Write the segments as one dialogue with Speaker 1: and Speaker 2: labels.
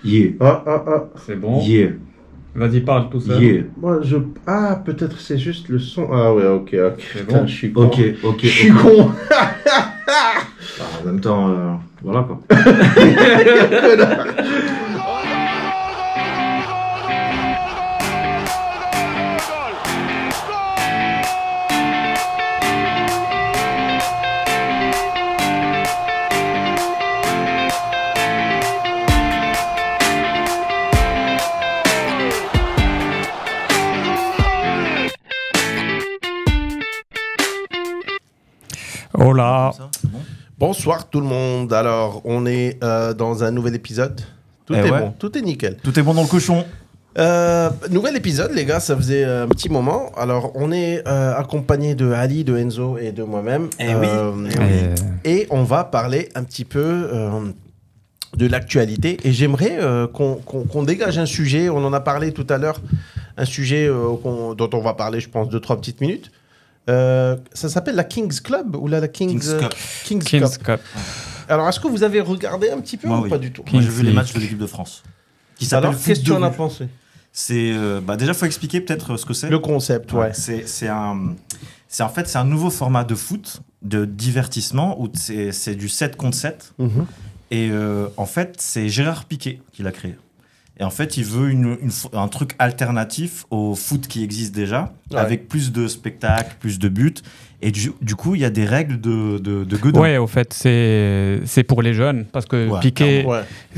Speaker 1: Yeah.
Speaker 2: C'est bon.
Speaker 1: Yeah.
Speaker 2: Vas-y, parle tout seul.
Speaker 1: Yeah.
Speaker 3: Moi, Ah, peut-être c'est juste le son. Ah ouais, ok.
Speaker 2: C'est
Speaker 3: Putain,
Speaker 2: bon.
Speaker 3: je suis con.
Speaker 1: Ok.
Speaker 3: Je suis con.
Speaker 1: En même temps, voilà quoi.
Speaker 2: Hola.
Speaker 3: Bonsoir tout le monde. Alors, on est dans un nouvel épisode. Tout est bon, tout est nickel.
Speaker 4: Tout est bon dans le cochon.
Speaker 3: Nouvel épisode, les gars, ça faisait un petit moment. Alors, on est accompagné de Ali, de Enzo et de moi-même. Et on va parler un petit peu de l'actualité. Et j'aimerais qu'on dégage un sujet. On en a parlé tout à l'heure. Un sujet dont on va parler, je pense, 2-3 petites minutes. Ça s'appelle la Kings Club ou la Kings Cup. Alors, est-ce que vous avez regardé un petit peu ou pas du tout?
Speaker 4: Moi, j'ai vu les matchs de l'équipe de France.
Speaker 3: Alors, qu'est-ce que tu en as pensé?
Speaker 4: C'est déjà, il faut expliquer peut-être ce que c'est.
Speaker 3: Le concept, ouais.
Speaker 4: C'est en fait c'est un nouveau format de foot, de divertissement où c'est du 7 contre 7. Et en fait, c'est Gérard Piqué qui l'a créé. Et en fait, il veut un truc alternatif au foot qui existe déjà, avec plus de spectacles, plus de buts. Et du coup, il y a des règles de Godin.
Speaker 2: Ouais, au fait, c'est pour les jeunes. Parce que Piqué,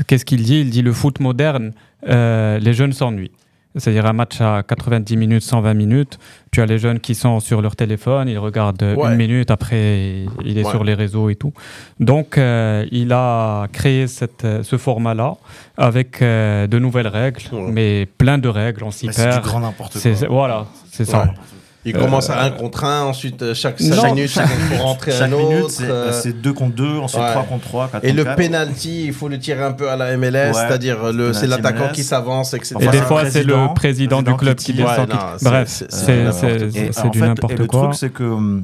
Speaker 2: qu'est-ce qu'il dit? Il dit le foot moderne, les jeunes s'ennuient. C'est-à-dire un match à 90 minutes, 120 minutes, tu as les jeunes qui sont sur leur téléphone, ils regardent une minute, après il est sur les réseaux et tout. Donc il a créé ce format-là avec de nouvelles règles, mais plein de règles, on s'y perd.
Speaker 4: C'est du grand n'importe quoi.
Speaker 2: Voilà, c'est ça.
Speaker 3: Il commence à 1 contre 1, ensuite chaque 5 minutes, il faut rentrer un autre.
Speaker 4: C'est 2 contre 2, ensuite 3 contre 3, 4 contre 4.
Speaker 3: Et le penalty, il faut le tirer un peu à la MLS, c'est-à-dire c'est l'attaquant qui s'avance, etc.
Speaker 2: Et des fois, c'est le président du club qui descend. Bref, c'est du n'importe quoi.
Speaker 4: Le truc, c'est que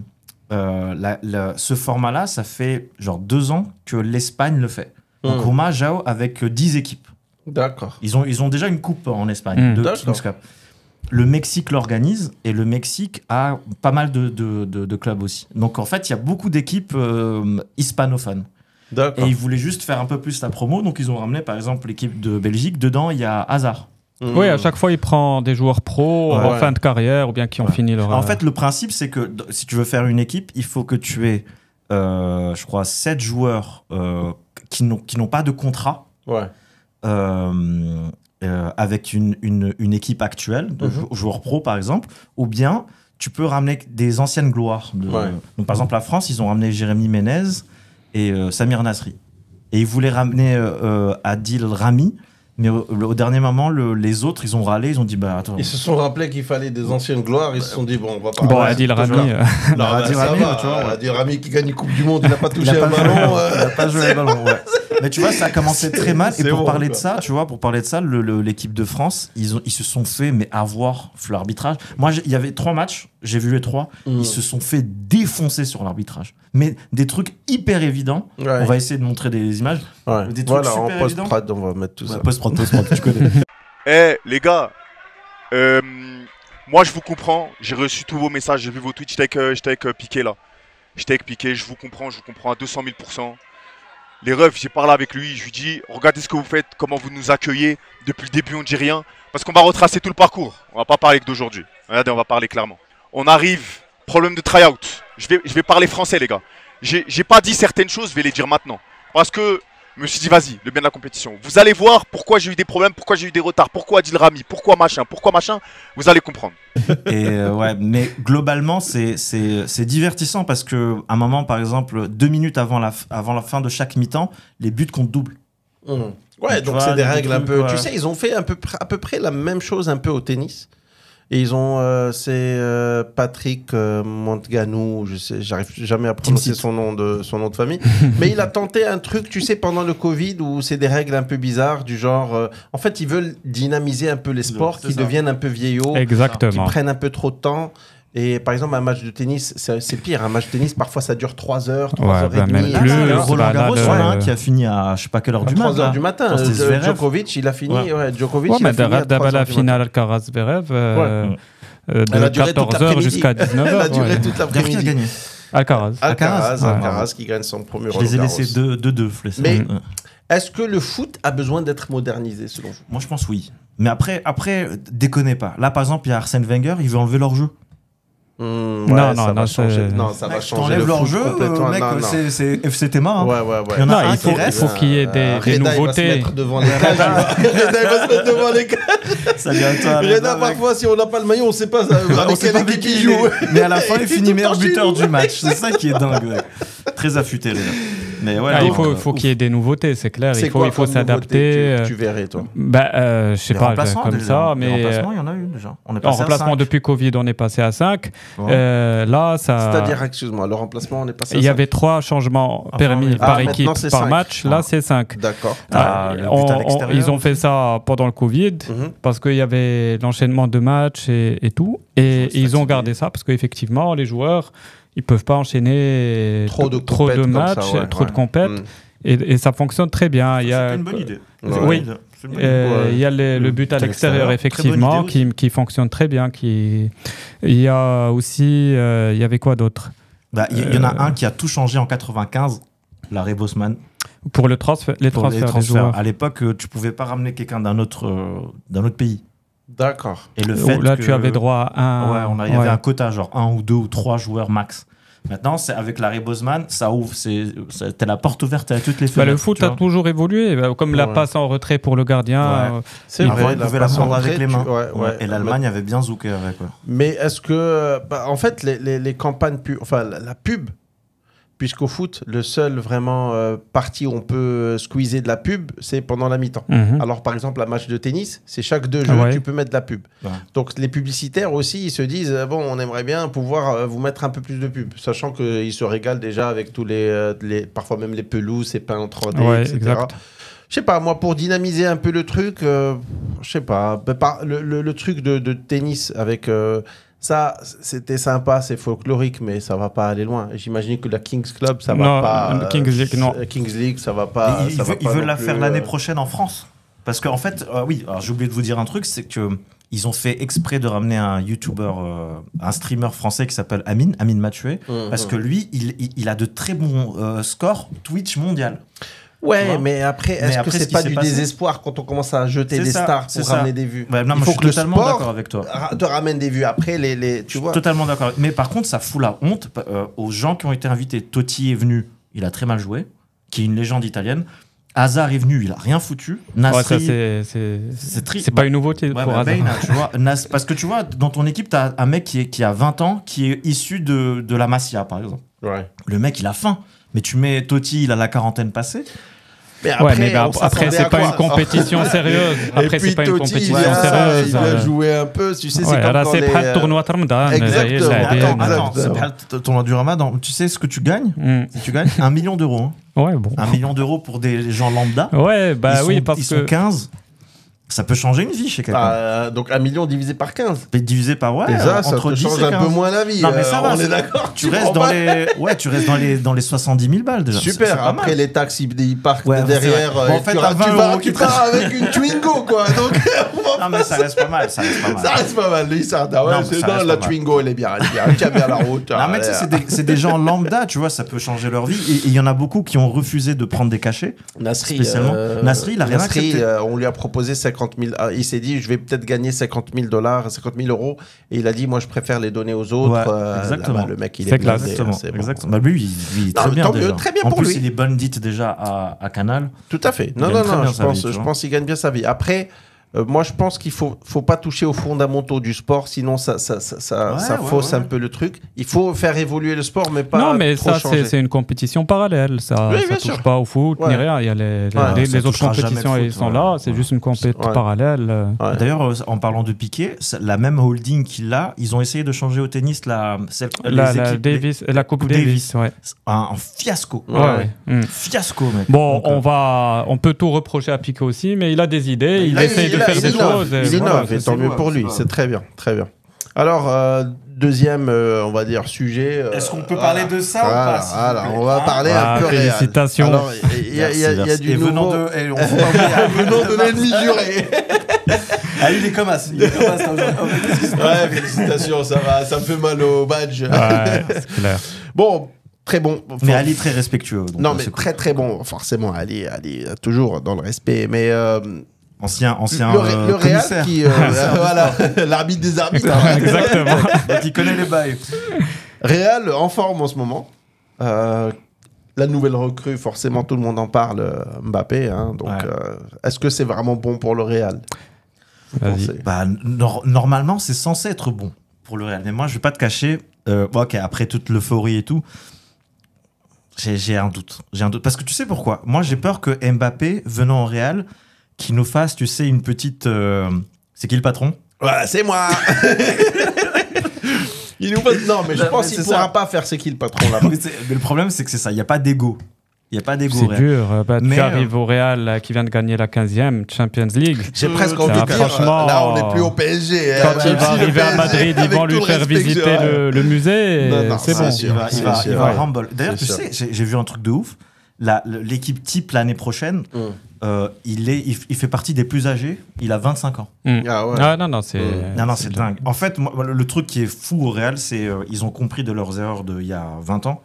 Speaker 4: ce format-là, ça fait genre 2 ans que l'Espagne le fait. Donc, Roma Jao avec 10 équipes.
Speaker 3: D'accord.
Speaker 4: Ils ont déjà une coupe en Espagne de Kings Cup. Le Mexique l'organise et le Mexique a pas mal de clubs aussi. Donc en fait, il y a beaucoup d'équipes hispanophones.
Speaker 3: D'accord.
Speaker 4: Et ils voulaient juste faire un peu plus la promo. Donc ils ont ramené par exemple l'équipe de Belgique. Dedans, il y a Hazard.
Speaker 2: Oui, à chaque fois, il prend des joueurs pros en fin de carrière ou bien qui ont fini leur...
Speaker 4: En fait, le principe, c'est que si tu veux faire une équipe, il faut que tu aies, je crois, 7 joueurs qui n'ont pas de contrat. Avec une équipe actuelle, de joueurs pro par exemple, ou bien tu peux ramener des anciennes gloires. Donc par exemple la France, ils ont ramené Jérémy Ménez et Samir Nasri. Et ils voulaient ramener Adil Rami, mais au dernier moment, les autres, ils ont râlé, ils ont dit bah attends.
Speaker 3: Ils se sont rappelés qu'il fallait des anciennes gloires, ils se sont dit bon, on va pas...
Speaker 2: Bon, Adil Rami...
Speaker 3: Adil Rami qui gagne une Coupe du Monde, il n'a pas touché un ballon.
Speaker 4: Il n'a pas joué le ballon, Mais tu vois, ça a commencé très mal. Et pour parler de ça, l'équipe de France, ils se sont fait avoir l'arbitrage. Moi, il y avait 3 matchs, j'ai vu les 3. Ils se sont fait défoncer sur l'arbitrage. Mais des trucs hyper évidents. On va essayer de montrer des images. Des trucs super
Speaker 3: en post-prod, on va mettre tout ça.
Speaker 4: Post-prod, tu connais.
Speaker 5: Les gars, moi je vous comprends. J'ai reçu tous vos messages, j'ai vu vos tweets. J'étais avec Piqué là. J'étais avec Piqué, je vous comprends à 200 000%. Les refs, j'ai parlé avec lui, je lui dis regardez ce que vous faites, comment vous nous accueillez. Depuis le début, on dit rien. Parce qu'on va retracer tout le parcours. On va pas parler que d'aujourd'hui. Regardez, on va parler clairement. On arrive, problème de try-out. Je vais parler français, les gars. J'ai pas dit certaines choses, je vais les dire maintenant. Parce que je me suis dit, vas-y, le bien de la compétition. Vous allez voir pourquoi j'ai eu des problèmes, pourquoi j'ai eu des retards, pourquoi Adil Rami, pourquoi machin. Vous allez comprendre.
Speaker 4: Et mais globalement, c'est divertissant parce que à un moment, par exemple, 2 minutes avant la fin de chaque mi-temps, les buts comptent double.
Speaker 3: Ouais, donc c'est des règles un peu... Tu sais, ils ont fait à peu près la même chose un peu au tennis. Et ils ont, Patrick Montganou, j'arrive jamais à prononcer son nom de famille, mais il a tenté un truc, tu sais, pendant le Covid où c'est des règles un peu bizarres du genre, en fait, ils veulent dynamiser un peu les sports qui deviennent un peu vieillots, qui prennent un peu trop de temps. Et par exemple, un match de tennis, c'est pire. Un match de tennis, parfois, ça dure 3 heures, 3 heures et
Speaker 2: même
Speaker 3: demie.
Speaker 2: plus.
Speaker 4: Roland Garros, qui a fini à je sais pas quelle heure du matin.
Speaker 3: 3 heures du matin. Djokovic, il a fini. Djokovic, il a fini.
Speaker 2: D'abord la finale Alcaraz-Zverev, de 14h jusqu'à 19h.
Speaker 3: Elle a duré toute l'après-midi.
Speaker 4: Qui a gagné?
Speaker 3: Alcaraz qui gagne son premier Roland Garros.
Speaker 4: Je les ai laissés 2-2.
Speaker 3: Mais est-ce que le foot a besoin d'être modernisé, selon vous?
Speaker 4: Moi, je pense oui. Mais après, déconnez pas. Là, par exemple, il y a Arsène Wenger, il veut enlever leur jeu.
Speaker 2: Non, ça va changer.
Speaker 3: Non, ça va changer.
Speaker 4: T'enlèves leur jeu, mec, c'est FC Théma.
Speaker 3: Ouais.
Speaker 4: Il y en a
Speaker 2: il faut qu'il y ait des nouveautés.
Speaker 3: Reda, il va se mettre devant les cages.
Speaker 4: Salut à toi.
Speaker 3: Reda, parfois, si on n'a pas le maillot, on sait pas avec quelle équipe il joue.
Speaker 4: Mais à la fin, il finit meilleur buteur du match. C'est ça qui est dingue, mec. Très affûté, Reda. Mais ouais,
Speaker 2: il faut qu'il y ait des nouveautés, c'est clair. Il faut s'adapter.
Speaker 3: Tu verrais, toi.
Speaker 2: Je sais pas, comme ça. Mais
Speaker 4: en remplacement, il y en a eu déjà.
Speaker 2: En remplacement, depuis Covid, on est passé à 5. Là, ça.
Speaker 3: C'est-à-dire, excuse-moi, le remplacement, on est passé à 5.
Speaker 2: Il y avait 3 changements permis par équipe, par match. Là, c'est 5.
Speaker 3: D'accord.
Speaker 2: Ils ont fait ça pendant le Covid parce qu'il y avait l'enchaînement de matchs et tout. Et ils ont gardé ça parce qu'effectivement, les joueurs, ils peuvent pas enchaîner trop de matchs, trop de compètes. Et ça fonctionne très bien.
Speaker 4: C'est une bonne idée.
Speaker 2: Oui. Il y a le but à l'extérieur, effectivement, qui fonctionne très bien. Il y a aussi... il y avait quoi d'autre?
Speaker 4: Il y en a un qui a tout changé en 95, Larry Bosman.
Speaker 2: Pour les transferts des joueurs.
Speaker 4: À l'époque, tu pouvais pas ramener quelqu'un d'un autre pays.
Speaker 3: D'accord.
Speaker 4: Et le fait
Speaker 2: là, tu avais droit à un...
Speaker 4: il y avait un quota, genre 1 ou 2 ou 3 joueurs max. Maintenant, avec Larry Bosman, ça ouvre, t'as la porte ouverte à toutes les fenêtres.
Speaker 2: Le foot a toujours évolué, comme la passe en retrait pour le gardien.
Speaker 3: C'est
Speaker 4: vrai, il pouvait la prendre avec les mains. Et l'Allemagne avait bien zouké avec.
Speaker 3: Mais est-ce que, en fait, les campagnes, la pub, puisqu'au foot, le seul vraiment partie où on peut squeezer de la pub, c'est pendant la mi-temps. Alors, par exemple, un match de tennis, c'est chaque 2 jeux, tu peux mettre de la pub. Donc, les publicitaires aussi, ils se disent, on aimerait bien pouvoir vous mettre un peu plus de pub, sachant qu'ils se régalent déjà avec tous parfois même les pelouses, c'est peint en 3D, etc. Exact. Je sais pas, moi, pour dynamiser un peu le truc, je sais pas, le truc de tennis avec... ça, c'était sympa, c'est folklorique, mais ça va pas aller loin. J'imagine que la Kings Club, ça va pas...
Speaker 2: Kings League, non.
Speaker 3: Kings League, ça va pas...
Speaker 4: Ils veulent la faire l'année prochaine en France. Parce qu'en fait, oui, alors j'ai oublié de vous dire un truc, c'est qu'ils ont fait exprès de ramener un YouTuber, un streamer français qui s'appelle Amine Mathieu, parce que lui, il a de très bons scores Twitch mondial.
Speaker 3: Ouais, mais après, est-ce que c'est pas du désespoir quand on commence à jeter des stars pour ramener des vues?
Speaker 4: Non, il faut que le sport d'accord avec toi.
Speaker 3: Te ramène des vues. Après, tu vois.
Speaker 4: Totalement d'accord. Mais par contre, ça fout la honte aux gens qui ont été invités. Totti est venu, il a très mal joué, qui est une légende italienne. Hazard est venu, il a rien foutu. Nasri,
Speaker 2: c'est pas une nouveauté pour Hazard.
Speaker 4: Tu vois, parce que tu vois, dans ton équipe, t'as un mec qui a 20 ans, qui est issu de la Masia, par exemple.
Speaker 3: Ouais.
Speaker 4: Le mec, il a faim. Mais tu mets Totti, il a la quarantaine passée.
Speaker 3: Mais après,
Speaker 2: c'est pas une compétition sérieuse. Après, c'est pas une compétition sérieuse.
Speaker 3: Il a joué un peu, tu sais, c'est comme dans
Speaker 2: c'est pas le tournoi de Ramadan.
Speaker 3: Exactement.
Speaker 4: Attends, c'est pas le tournoi du Ramadan. Tu sais ce que tu gagnes? Tu gagnes 1 million d'euros.
Speaker 2: Ouais, bon.
Speaker 4: 1 million d'euros pour des gens lambda.
Speaker 2: Ouais,
Speaker 4: ils sont 15. Ça peut changer une vie chez quelqu'un.
Speaker 3: Donc 1 million divisé par 15.
Speaker 4: Divisé par
Speaker 3: ça te change un peu moins la vie.
Speaker 4: Non mais ça va,
Speaker 3: on est d'accord.
Speaker 4: Tu restes dans les 70 000 balles déjà.
Speaker 3: Super. Après les taxes, ils partent derrière.
Speaker 4: En fait,
Speaker 3: tu pars avec une Twingo quoi. Donc
Speaker 4: non mais ça reste pas mal. Ça
Speaker 3: reste pas mal. Lui ça. La Twingo elle est bien. Elle tient bien la route.
Speaker 4: Non mais c'est des gens lambda, tu vois, ça peut changer leur vie. Et il y en a beaucoup qui ont refusé de prendre des cachets.
Speaker 3: Nasri,
Speaker 4: il a rien accepté.
Speaker 3: On lui a proposé 50 000. Il s'est dit, je vais peut-être gagner 50 000 €. Et il a dit, moi, je préfère les donner aux autres.
Speaker 4: Exactement.
Speaker 3: Le mec, il est blindé.
Speaker 4: Exactement. Lui, il est très bien déjà.
Speaker 3: Très bien
Speaker 4: en
Speaker 3: pour
Speaker 4: plus,
Speaker 3: lui.
Speaker 4: il est bandit déjà à Canal.
Speaker 3: Tout à fait. Non, je pense qu'il gagne bien sa vie. Après, moi, je pense qu'il faut pas toucher aux fondamentaux du sport, sinon ça fausse un peu le truc. Il faut faire évoluer le sport, mais pas
Speaker 2: non, mais
Speaker 3: trop changer.
Speaker 2: C'est une compétition parallèle. Ça touche pas au foot ni rien. Il y a les autres compétitions, ils sont là. C'est juste une compétition parallèle.
Speaker 4: D'ailleurs, en parlant de Piqué, la même holding qu'il a, ils ont essayé de changer au tennis la Coupe Davis. Un fiasco. Fiasco, mec.
Speaker 2: Bon, on peut tout reprocher à Piqué aussi, mais il a des idées. Il essaie de faire des choses.
Speaker 3: Il innove, et tant mieux pour lui. C'est très bien, très bien. Alors, deuxième, on va dire, sujet.
Speaker 4: Est-ce qu'on peut parler de ça ou pas
Speaker 3: voilà, on va parler un peu réel.
Speaker 2: Félicitations.
Speaker 3: Alors, il y a du nouveau.
Speaker 4: Venant de l'ennemi juré. Ah, il est comme as.
Speaker 3: Ouais, félicitations, ça va, ça me fait mal au badge.
Speaker 2: Ouais, c'est clair.
Speaker 3: Bon, très bon.
Speaker 4: Mais Ali très respectueux. Donc
Speaker 3: non, mais très très bon. Forcément, Ali toujours dans le respect. Mais
Speaker 4: ancien
Speaker 3: le Real qui voilà, l'arbitre des arbitres.
Speaker 2: Exactement.
Speaker 4: Qui connaît les bails.
Speaker 3: Real en forme en ce moment. La nouvelle recrue, forcément, tout le monde en parle, Mbappé. Hein, donc, est-ce que c'est vraiment bon pour le Real?
Speaker 4: Normalement, c'est censé être bon pour le Real. Mais moi, je vais pas te cacher. Ok, après toute l'euphorie et tout, j'ai un doute. Parce que tu sais pourquoi? Moi, j'ai peur que Mbappé, venant au Real, qui nous fasse, tu sais, une petite... C'est qui le patron?
Speaker 3: Ouais, c'est moi. Il nous passe... Non, mais je pense qu'il ne pourra pas faire c'est qui le patron là-bas.
Speaker 4: Mais le problème, c'est que c'est ça. Il n'y a pas d'ego.
Speaker 2: C'est dur. Tu arrives au Real qui vient de gagner la 15e Champions League.
Speaker 3: J'ai presque envie de dire,
Speaker 2: franchement,
Speaker 3: là, on n'est plus au PSG.
Speaker 2: Quand il va arriver à Madrid, ils vont lui faire visiter le musée. C'est bon.
Speaker 4: Il va rumble. D'ailleurs, tu sais, j'ai vu un truc de ouf. L'équipe type l'année prochaine, il fait partie des plus âgés. Il a 25 ans.
Speaker 3: Ah ouais.
Speaker 2: Ah, non, c'est
Speaker 4: dingue. En fait, moi, le truc qui est fou au Real, c'est ils ont compris de leurs erreurs d'il y a 20 ans.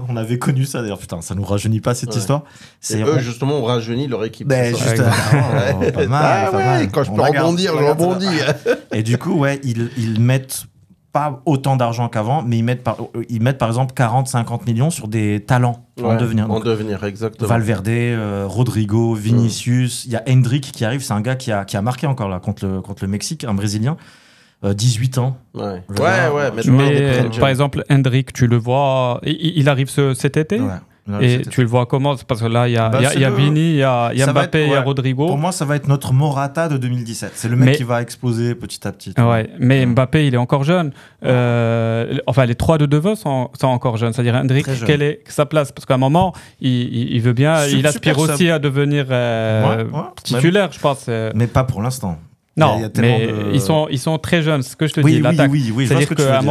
Speaker 4: On avait connu ça d'ailleurs, putain, ça nous rajeunit pas cette histoire.
Speaker 3: C'est eux, justement, on rajeunit leur équipe.
Speaker 4: Ben, juste, pas mal.
Speaker 3: Quand je peux rebondir, je rebondis.
Speaker 4: Et du coup, ils mettent pas autant d'argent qu'avant, mais ils mettent par exemple 40-50 millions sur des talents en devenir.
Speaker 3: En devenir, exactement.
Speaker 4: Valverde, Rodrigo, Vinicius, il y a Hendrick qui arrive, c'est un gars qui a marqué encore là contre le Mexique, un Brésilien. 18 ans.
Speaker 3: Ouais.
Speaker 2: Mais par exemple, Hendrick, tu le vois, il arrive cet été. Et tu le vois comment? Parce que là, il y a Vini, il y a Mbappé, il y a Rodrigo.
Speaker 4: Pour moi, ça va être notre Morata de 2017. C'est le mec qui va exploser petit à petit.
Speaker 2: Ouais, mais Mbappé, il est encore jeune. Enfin, les trois de devant sont encore jeunes. C'est-à-dire, Hendrick, quelle est sa place? Parce qu'à un moment, il veut bien, il aspire aussi à devenir titulaire, je pense.
Speaker 4: Mais pas pour l'instant.
Speaker 2: Non, mais ils sont très jeunes, c'est ce que je te dis.
Speaker 4: Oui,
Speaker 2: c'est-à-dire qu'à un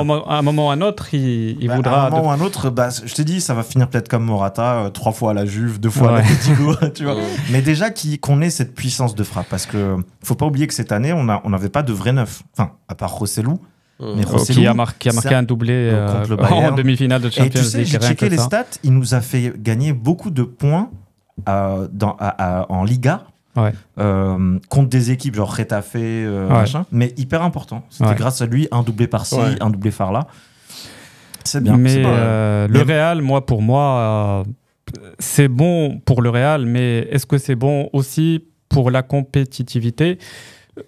Speaker 2: moment ou un autre, il voudra...
Speaker 4: À un moment ou un autre, je te dis, ça va finir peut-être comme Morata, 3 fois à la Juve, 2 fois à l'Atlético, tu vois. Mais déjà qu'on ait cette puissance de frappe, parce que faut pas oublier que cette année, on n'avait pas de vrai neuf. Enfin, à part Rossellou. Mais
Speaker 2: qui a marqué un doublé contre le Bayern en demi-finale de Champions League.
Speaker 4: J'ai checké les stats, il nous a fait gagner beaucoup de points en Liga. Contre des équipes genre Retafe, machin, mais hyper important. C'était grâce à lui, un doublé par-ci, un doublé par-là. C'est bien.
Speaker 2: Mais le Real, pour moi, c'est bon pour le Real, mais est-ce que c'est bon aussi pour la compétitivité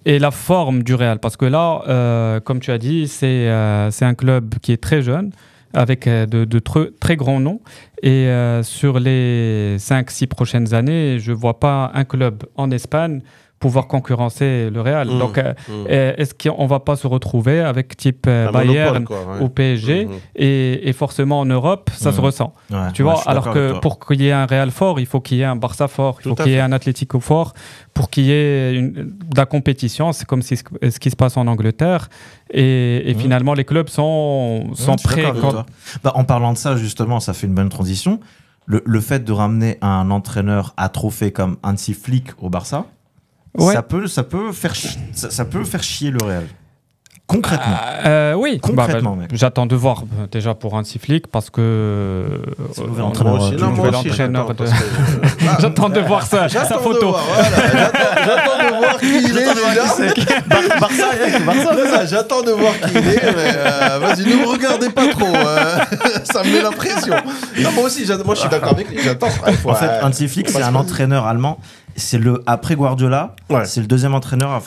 Speaker 2: et la forme du Real? Parce que là, comme tu as dit, c'est un club qui est très jeune, avec de très grands noms. Et sur les 5-6 prochaines années, je ne vois pas un club en Espagne pouvoir concurrencer le Real. Donc, est-ce qu'on ne va pas se retrouver avec type Bayern ou PSG et forcément en Europe, ça se ressent. Tu vois, alors que pour qu'il y ait un Real fort, il faut qu'il y ait un Barça fort, il faut qu'il y ait un Atlético fort, pour qu'il y ait de la compétition. C'est comme ce qui se passe en Angleterre. Et finalement, les clubs sont prêts.
Speaker 4: En parlant de ça, justement, ça fait une bonne transition. Le fait de ramener un entraîneur à trophée comme Hansi Flick au Barça, ça peut faire chier le Real. Concrètement.
Speaker 2: Oui.
Speaker 4: Concrètement, mec.
Speaker 2: J'attends de voir déjà pour Hansi Flick parce que
Speaker 4: c'est le nouvel entraîneur.
Speaker 2: J'attends de voir sa photo.
Speaker 3: J'attends de voir qui il est déjà. Barça, j'attends de voir qui il est. Mais vas-y, ne me regardez pas trop. Ça me met la pression. Non, moi aussi, je suis d'accord avec lui. J'attends.
Speaker 4: En fait, Hansi Flick, c'est un entraîneur allemand. Après Guardiola, c'est le deuxième entraîneur à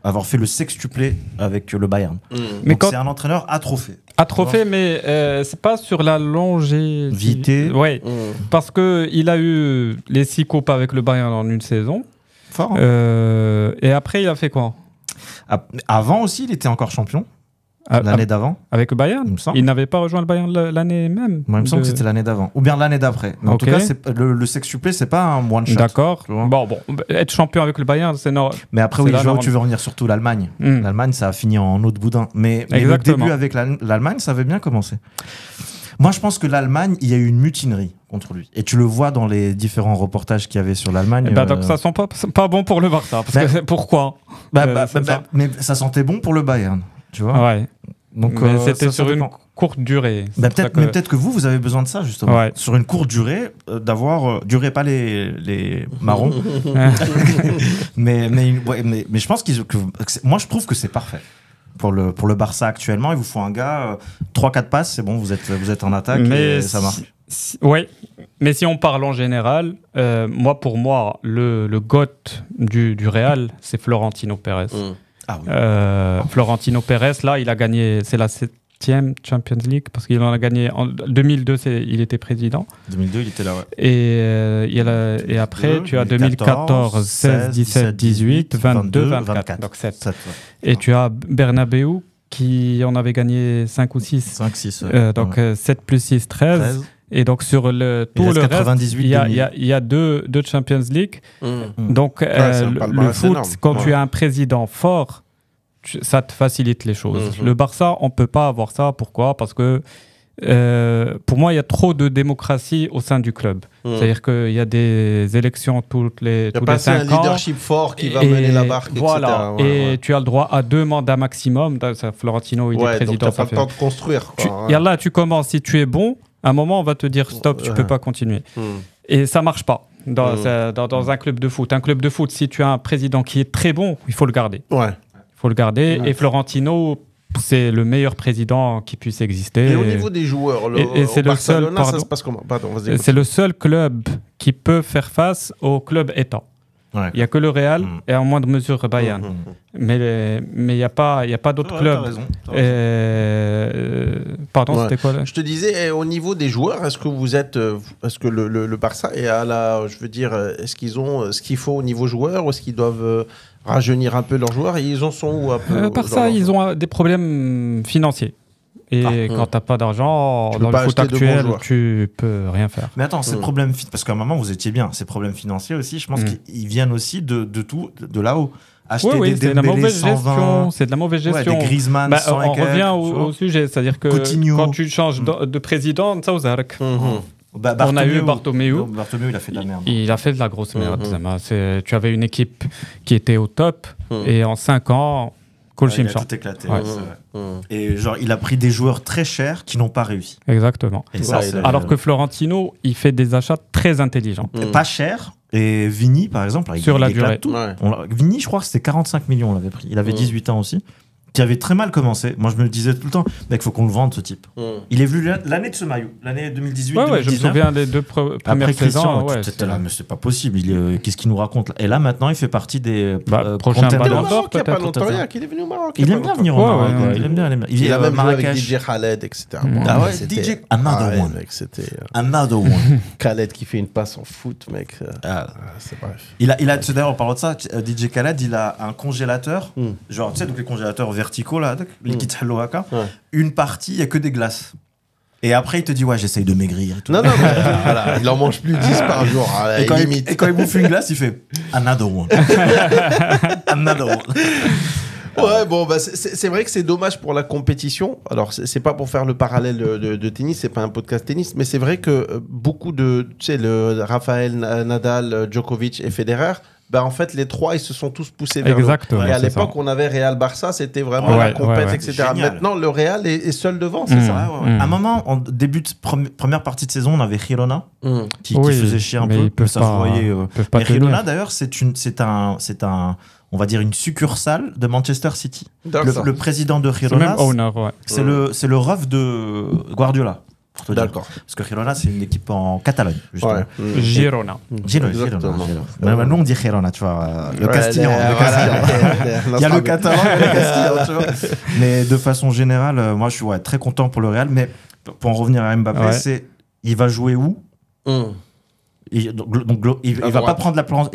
Speaker 4: avoir fait le sextuplé avec le Bayern.
Speaker 2: Mais
Speaker 4: donc c'est un entraîneur à trophée.
Speaker 2: À trophée, mais c'est pas sur la longévité. Oui, parce qu'il a eu les 6 coupes avec le Bayern en une saison.
Speaker 4: Fort.
Speaker 2: Et après, il a fait quoi?
Speaker 4: Avant aussi, il était encore champion. L'année d'avant.
Speaker 2: Avec le Bayern. Il n'avait pas rejoint le Bayern l'année même.
Speaker 4: Moi, il me semble que c'était l'année d'avant. Ou bien l'année d'après. Mais en tout cas, le sextuplé, c'est pas un one shot.
Speaker 2: D'accord. Bon, être champion avec le Bayern, c'est normal.
Speaker 4: Mais après, oui, je vois où tu veux revenir, surtout l'Allemagne. L'Allemagne, ça a fini en eau de boudin. Mais le début avec l'Allemagne, ça avait bien commencé. Moi, je pense que l'Allemagne, il y a eu une mutinerie contre lui. Et tu le vois dans les différents reportages qu'il y avait sur l'Allemagne.
Speaker 2: Donc ça sent pas bon pour le Barça. Pourquoi
Speaker 4: mais ça sentait bon pour le Bayern. Tu vois.
Speaker 2: Ouais. Donc c'était sur une courte durée.
Speaker 4: Peut-être que vous avez besoin de ça, justement. Ouais. Sur une courte durée, d'avoir... durée pas les marrons. mais je pense moi, je trouve que c'est parfait. Pour le Barça actuellement, il vous faut un gars, 3-4 passes, c'est bon, vous êtes en attaque et ça marche.
Speaker 2: Oui, mais si on parle en général, pour moi, le GOAT du Real, c'est Florentino Pérez.
Speaker 4: Ah oui.
Speaker 2: Florentino Pérez, là, il a gagné, c'est la 7e Champions League, parce qu'il en a gagné en 2002, il était président.
Speaker 4: 2002, il était là, ouais.
Speaker 2: Et après, tu as 2014, 16, 17, 18, 22, 24. Donc 7. Ouais. Et tu as Bernabeu, qui en avait gagné 5 ou 6.
Speaker 4: 5, 6.
Speaker 2: Donc 7 plus 6, 13. Et donc sur tout le reste, il y a deux Champions League. Donc le foot, énorme. Quand tu as un président fort, ça te facilite les choses. Le Barça, on ne peut pas avoir ça. Pourquoi ? Parce que pour moi, il y a trop de démocratie au sein du club. C'est-à-dire qu'il y a des élections tous les 5 ans. Il n'y a pas
Speaker 3: un leadership fort qui va mener la barque,
Speaker 2: voilà.
Speaker 3: etc.
Speaker 2: Tu as le droit à 2 mandats maximum. Florentino, il est président.
Speaker 3: Donc tu n'as pas le temps de construire.
Speaker 2: Là, tu commences, si tu es bon, à un moment, on va te dire stop, tu ne peux pas continuer. Et ça ne marche pas dans un club de foot. Un club de foot, si tu as un président qui est très bon, il faut le garder.
Speaker 3: Ouais.
Speaker 2: Il faut le garder. Et Florentino, c'est le meilleur président qui puisse exister.
Speaker 3: Et au niveau des joueurs,
Speaker 2: c'est le seul,
Speaker 3: ça se passe comment ?
Speaker 2: C'est le seul club qui peut faire face au club État. Ouais. Il n'y a que le Real et en moindre mesure Bayern. Mais il n'y a pas d'autres clubs.
Speaker 3: T'as raison.
Speaker 2: Pardon, c'était quoi là ?
Speaker 3: Je te disais, au niveau des joueurs, est-ce que le Barça est est-ce qu'ils ont ce qu'il faut au niveau joueur ou est-ce qu'ils doivent rajeunir un peu leurs joueurs et ils en sont où un peu
Speaker 2: Barça, ils ont des problèmes financiers. Et quand t'as pas d'argent, dans le foot actuel, tu peux rien faire.
Speaker 4: Mais attends, ces problèmes, parce qu'à un moment vous étiez bien, ces problèmes financiers aussi, je pense qu'ils viennent aussi de tout, de là-haut. Acheter des
Speaker 2: c'est de la mauvaise gestion. C'est de la mauvaise gestion.
Speaker 4: Des Griezmann,
Speaker 2: on revient au sujet, c'est-à-dire que quand tu changes de président, ça vous arrête. On a eu Bartomeu.
Speaker 4: Bartomeu, il a fait de la merde.
Speaker 2: Il a fait de la grosse merde. Tu avais une équipe qui était au top et en 5 ans.
Speaker 4: Il a tout éclaté. Et il a pris des joueurs très chers qui n'ont pas réussi.
Speaker 2: Exactement. Et alors que Florentino, il fait des achats très intelligents.
Speaker 4: Pas chers. Et Vini, par exemple,
Speaker 2: sur la durée.
Speaker 4: Vini, je crois que c'était 45 millions, on l'avait pris. Il avait 18 ans aussi. Qui avait très mal commencé. Moi, je me le disais tout le temps, mec, faut qu'on le vende, ce type. Il est venu l'année de ce maillot, l'année 2018.
Speaker 2: Ouais, je me souviens des 2 premières saisons.
Speaker 4: C'était là, mais c'est pas possible. Qu'est-ce qu'il nous raconte là ? Et là, maintenant, il fait partie des
Speaker 2: prochains Ballon
Speaker 3: d'Or, peut-être. Il est venu au Maroc.
Speaker 4: Il aime bien venir au Maroc. Il aime bien.
Speaker 3: Il a même joué avec DJ Khaled, etc.
Speaker 4: Ah ouais, DJ Another One. Another One.
Speaker 3: Khaled qui fait une passe en foot, mec. C'est bref.
Speaker 4: D'ailleurs, en parlant de ça, DJ Khaled, il a un congélateur. Genre, tu sais, donc les congélateurs verticaux là, une partie, il n'y a que des glaces. Et après, il te dit, ouais, j'essaye de maigrir. Et tout.
Speaker 3: Non, mais voilà, il en mange plus 10 par jour.
Speaker 4: Et quand il bouffe une glace, il fait another one. Another one.
Speaker 3: Ouais, bon, c'est vrai que c'est dommage pour la compétition. Alors, c'est pas pour faire le parallèle de tennis, c'est pas un podcast tennis, mais c'est vrai que beaucoup le Rafael Nadal, Djokovic et Federer, en fait, les 3, ils se sont tous poussés vers
Speaker 2: Exactement,
Speaker 3: et à l'époque, on avait Real-Barça, c'était vraiment la compète, etc. Génial. Maintenant, le Real est seul devant, c'est ça.
Speaker 4: À un moment, en début de première partie de saison, on avait Girona qui faisait chier un peu. Ça se voyait. Mais Girona, d'ailleurs, c'est un on va dire une succursale de Manchester City. Le président de Girona, c'est le ref de Guardiola.
Speaker 3: D'accord.
Speaker 4: Parce que Girona, c'est une équipe en Catalogne.
Speaker 2: Ouais. Girona.
Speaker 4: Nous, on dit Girona, tu vois. Le Castillan. Il y a le catalan et le Castillan, tu vois. Mais de façon générale, moi, je suis très content pour le Real. Mais pour en revenir à Mbappé, il va jouer où ? Il va pas prendre la place.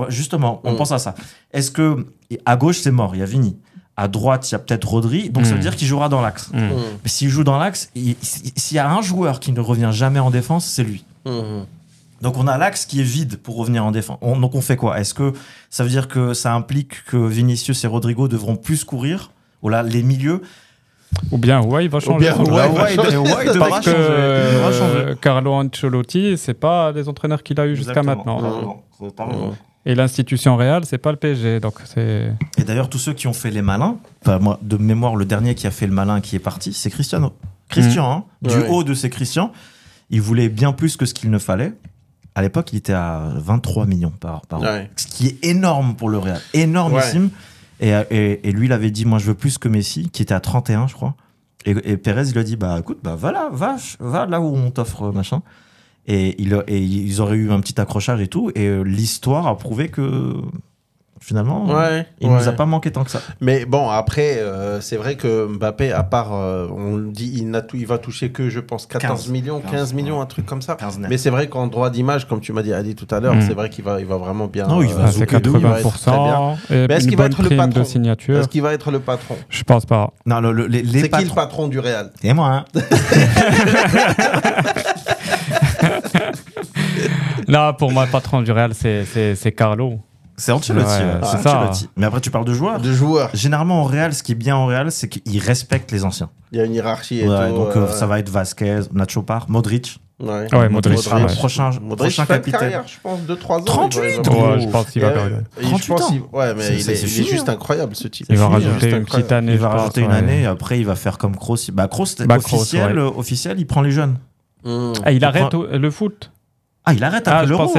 Speaker 4: Justement, on pense à ça. Est-ce que à gauche c'est mort, il y a Vini. À droite, il y a peut-être Rodri, donc ça veut dire qu'il jouera dans l'axe. Mais s'il joue dans l'axe, s'il y a un joueur qui ne revient jamais en défense, c'est lui. Donc on a l'axe qui est vide pour revenir en défense. Donc on fait quoi? Est-ce que ça veut dire que ça implique que Vinicius et Rodrigo devront plus courir? Ou là, les milieux?
Speaker 2: Ou bien il va changer.
Speaker 4: Devra
Speaker 2: changer. Carlo Ancelotti, c'est pas les entraîneurs qu'il a eu jusqu'à maintenant. Et l'institution Real, c'est pas le PSG, donc c'est.
Speaker 4: Et d'ailleurs, tous ceux qui ont fait les malins, enfin moi de mémoire, le dernier qui a fait le malin qui est parti, c'est Cristiano. Du haut de ces Christian, il voulait bien plus que ce qu'il ne fallait. À l'époque, il était à 23 millions par an, ce qui est énorme pour le Real, énormissime. Et lui, il avait dit, moi, je veux plus que Messi, qui était à 31, je crois. Et Pérez, il lui a dit, bah écoute, va là où on t'offre machin. Et ils auraient eu un petit accrochage et tout. Et l'histoire a prouvé que finalement, il nous a pas manqué tant que ça.
Speaker 3: Mais bon, après, c'est vrai que Mbappé, à part, on le dit, il va toucher que, je pense, 15 millions, un truc comme ça. Mais c'est vrai qu'en droit d'image, comme tu m'as dit tout à l'heure, c'est vrai qu'il va vraiment bien.
Speaker 2: Non, il va c'est 80%.
Speaker 3: Mais est-ce qu'il va être le patron
Speaker 2: de signature?
Speaker 3: Est-ce qu'il va être le patron?
Speaker 2: Je pense pas.
Speaker 4: Non,
Speaker 3: c'est qui le patron du Real?
Speaker 4: C'est moi.
Speaker 2: Là, pour moi, le patron du Real, c'est Carlo.
Speaker 4: C'est Ancelotti. C'est ça. Mais après, tu parles de joueurs.
Speaker 3: De joueurs.
Speaker 4: Généralement, au Real, ce qui est bien au Real, c'est qu'ils respectent les anciens.
Speaker 3: Il y a une hiérarchie et tout.
Speaker 4: Donc, ça va être Vasquez, Nacho Par, Modric.
Speaker 2: Modric.
Speaker 4: Prochain capitaine.
Speaker 3: Carrière, je pense, 2-3 ans.
Speaker 4: 38
Speaker 2: je pense qu'il va perdre.
Speaker 4: 38 ans.
Speaker 3: Mais il est juste incroyable, ce type.
Speaker 2: Il va rajouter une petite année.
Speaker 4: Il va rajouter une année, et après, il va faire comme Kroos. Kroos, officiel, il prend les jeunes.
Speaker 2: Il arrête le foot.
Speaker 4: Il arrête après l'Euro.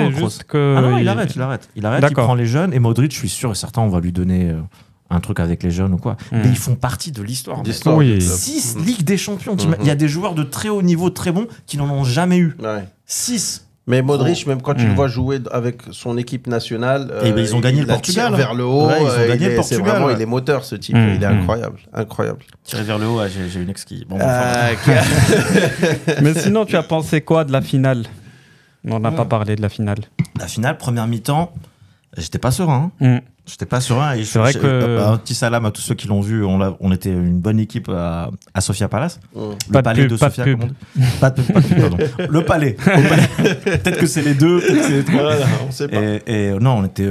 Speaker 2: Non,
Speaker 4: il arrête. Il prend les jeunes. Et Modric, je suis sûr et certain, on va lui donner un truc avec les jeunes ou quoi. Mais ils font partie de l'histoire. 6 Ligues des Champions. Il y a des joueurs de très haut niveau, très bons, qui n'en ont jamais eu. 6.
Speaker 3: Mais Modric, même quand tu le vois jouer avec son équipe nationale,
Speaker 4: ils ont gagné le Portugal.
Speaker 3: Vers le haut,
Speaker 4: ils ont gagné le Portugal.
Speaker 3: Il est moteur, ce type. Il est incroyable.
Speaker 4: Tirer vers le haut, j'ai une ex qui.
Speaker 2: Mais sinon, tu as pensé quoi de la finale? On n'a pas parlé de la finale.
Speaker 4: La finale, première mi-temps, j'étais pas serein. J'étais pas serein. Et
Speaker 2: c'est vrai que.
Speaker 4: Un petit salam à tous ceux qui l'ont vu. On était une bonne équipe à Sofia Palace. Le palais de Sofia. Pas de pub, pardon. Le palais. Peut-être que c'est les deux, peut-être que c'est les trois.
Speaker 3: Voilà, on sait pas.
Speaker 4: Et non, on était,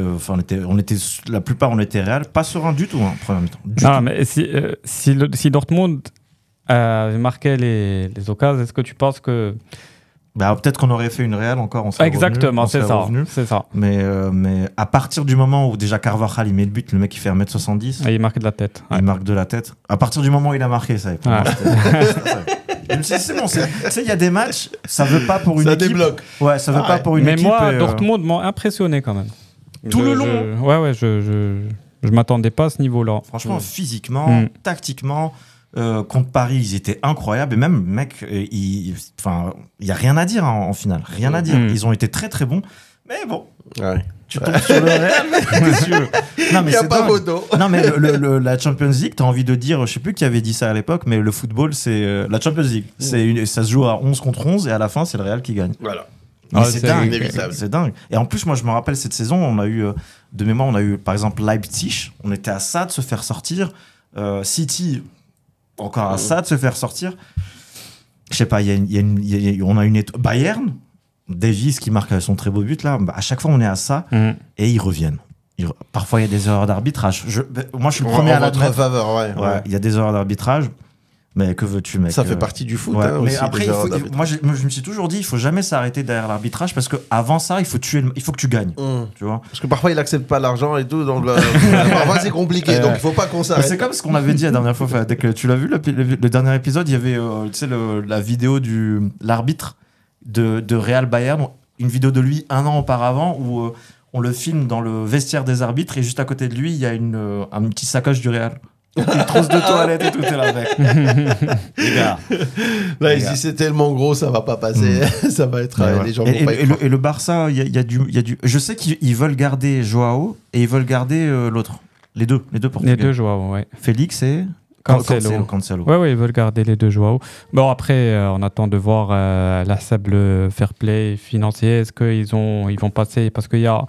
Speaker 4: la plupart, on était Real. Pas serein du tout, première mi-temps.
Speaker 2: Mais si Dortmund avait marqué les occasions, est-ce que tu penses que.
Speaker 4: Peut-être qu'on aurait fait une Real encore.
Speaker 2: Exactement, c'est ça.
Speaker 4: Mais à partir du moment où déjà Carvajal il met le but, le mec il fait 1m70.
Speaker 2: Il marque de la tête.
Speaker 4: Il marque de la tête. À partir du moment où il a marqué, ça. Pour moi, je me suis dit, c'est bon. Tu sais, il y a des matchs, ça veut pas pour une équipe.
Speaker 3: Ça débloque.
Speaker 4: Ouais, ça veut pas pour une équipe.
Speaker 2: Mais moi, Dortmund m'a impressionné quand même.
Speaker 4: Tout le long.
Speaker 2: Je m'attendais pas à ce niveau-là.
Speaker 4: Franchement, physiquement, tactiquement. Contre Paris, ils étaient incroyables. Et même, mec, il y a rien à dire en finale. Rien à dire. Ils ont été très très bons. Mais bon, tu tombes sur le Real. Non, mais il n'y a pas modo. Non, mais la Champions League, t'as envie de dire, je sais plus qui avait dit ça à l'époque, mais le football, c'est la Champions League. Ça se joue à 11 contre 11 et à la fin, c'est le Real qui gagne.
Speaker 3: Voilà.
Speaker 4: C'est dingue. C'est dingue. Et en plus, moi, je me rappelle cette saison, on a eu, de mémoire, par exemple Leipzig. On était à ça de se faire sortir. City. Encore à ça de se faire sortir. Je sais pas, on a une Bayern, Davies qui marque son très beau but là. À chaque fois, on est à ça et ils reviennent. Parfois, il y a des erreurs d'arbitrage. Moi, je suis le premier à l'admettre.
Speaker 3: Faveur,
Speaker 4: il y a des erreurs d'arbitrage. Mais que veux-tu, mec?
Speaker 3: Ça fait partie du foot.
Speaker 4: Mais aussi, après, moi, je me suis toujours dit, il faut jamais s'arrêter derrière l'arbitrage parce que avant ça, il faut que tu gagnes. Tu vois?
Speaker 3: Parce que parfois, il accepte pas l'argent et tout, donc parfois c'est compliqué. Donc il faut pas qu'on s'arrête.
Speaker 4: C'est comme ce qu'on avait dit la dernière fois. Dès que tu l'as vu le dernier épisode, il y avait la vidéo de l'arbitre de Real Bayern, une vidéo de lui 1 an auparavant où on le filme dans le vestiaire des arbitres et juste à côté de lui, il y a un petit sacoche du Real. Une trousse de toilette et tout est là, mec. Les gars.
Speaker 3: Là, il dit c'est tellement gros, ça va pas passer. Ça va être. Les gens vont pas
Speaker 4: et le Barça, il y a du. Je sais qu'ils veulent garder Joao et ils veulent garder l'autre. Les deux portugais.
Speaker 2: Les deux Joao, ouais.
Speaker 4: Félix et Cancelo.
Speaker 2: Ouais, ils veulent garder les deux Joao. Bon, après, on attend de voir le fair play financier. Est-ce qu'ils vont passer? Parce qu'il y a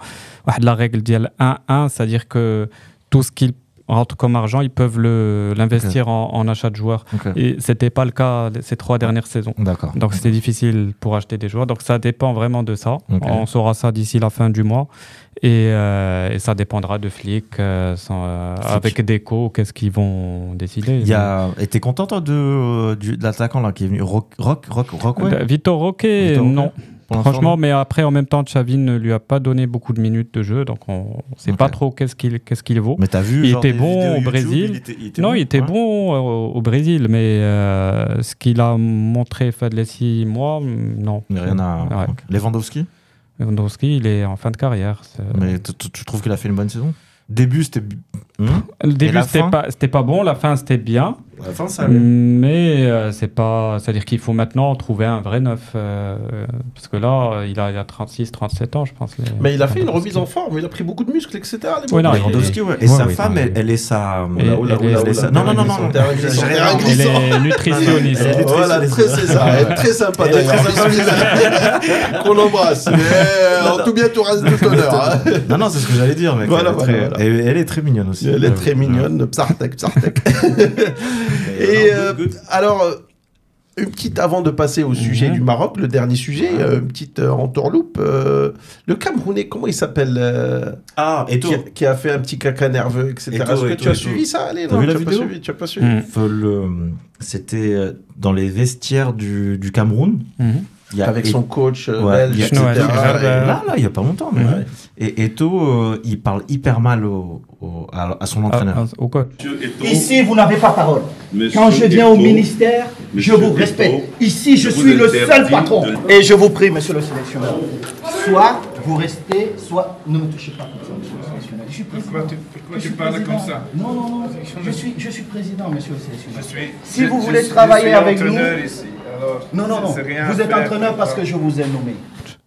Speaker 2: la règle d'IL 1-1, c'est-à-dire que tout ce qu'ils rentre comme argent, ils peuvent l'investir en achat de joueurs. Et c'était pas le cas ces 3 dernières saisons.
Speaker 6: D'accord.
Speaker 2: Donc c'était difficile pour acheter des joueurs. Donc ça dépend vraiment de ça. On saura ça d'ici la fin du mois. Et ça dépendra de Flick, avec Deco, qu'est-ce qu'ils vont décider.
Speaker 6: Et t'es content toi de l'attaquant là qui est venu, Roque
Speaker 2: Vitor Roque, non. Franchement, mais après, en même temps, Xavi ne lui a pas donné beaucoup de minutes de jeu, donc on ne sait pas trop qu'est-ce qu'il vaut.
Speaker 6: Mais t'as vu,
Speaker 2: il était bon au Brésil. Il était bon au Brésil, mais ce qu'il a montré Fadlessi, moi, non.
Speaker 6: Mais rien à.
Speaker 2: Ouais.
Speaker 6: Lewandowski,
Speaker 2: il est en fin de carrière.
Speaker 6: Mais tu trouves qu'il a fait une bonne saison? Début, c'était.
Speaker 2: Le début, c'était pas bon. La fin, c'était bien.
Speaker 6: La fin, ça allait.
Speaker 2: Mais c'est pas. C'est-à-dire qu'il faut maintenant trouver un vrai neuf. Parce que là, il a 36, 37 ans, je pense.
Speaker 3: Mais il a fait une remise en forme. Il a pris beaucoup de muscles, etc.
Speaker 6: Lewandowski, ouais. Et sa femme, elle est sa. Non.
Speaker 2: Elle est nutritionniste.
Speaker 3: Voilà, c'est ça. Elle est très sympa d'ailleurs. Qu'on l'embrasse. En tout bien, tout honneur.
Speaker 6: Non, c'est ce que j'allais dire, mec. Elle est très mignonne aussi.
Speaker 3: Elle est très mignonne. Psartek. Et alors, une petite, avant de passer au sujet du Maroc, le dernier sujet, une petite entourloupe. Le Camerounais, comment il s'appelle
Speaker 6: Eto'o.
Speaker 3: Qui a fait un petit caca nerveux, etc. Est-ce que tu as suivi ça? Allez, non, tu n'as pas suivi.
Speaker 6: C'était dans les vestiaires du Cameroun.
Speaker 3: Avec son coach belge, etc.
Speaker 6: Là, il n'y a pas longtemps. Et Eto'o, il parle hyper mal à son entraîneur.
Speaker 2: Au coach.
Speaker 7: Ici, vous n'avez pas parole. Quand je viens au ministère, je vous respecte. Ici, je suis le seul patron. Et je vous prie, monsieur le sélectionneur, soit vous restez, soit ne me touchez pas comme ça, monsieur le sélectionneur. Je suis président.
Speaker 8: Pourquoi tu parles comme ça?
Speaker 7: Non. Je suis président, monsieur le sélectionneur. Si vous voulez travailler avec nous... Non. Vous êtes entraîneur parce que je vous ai nommé.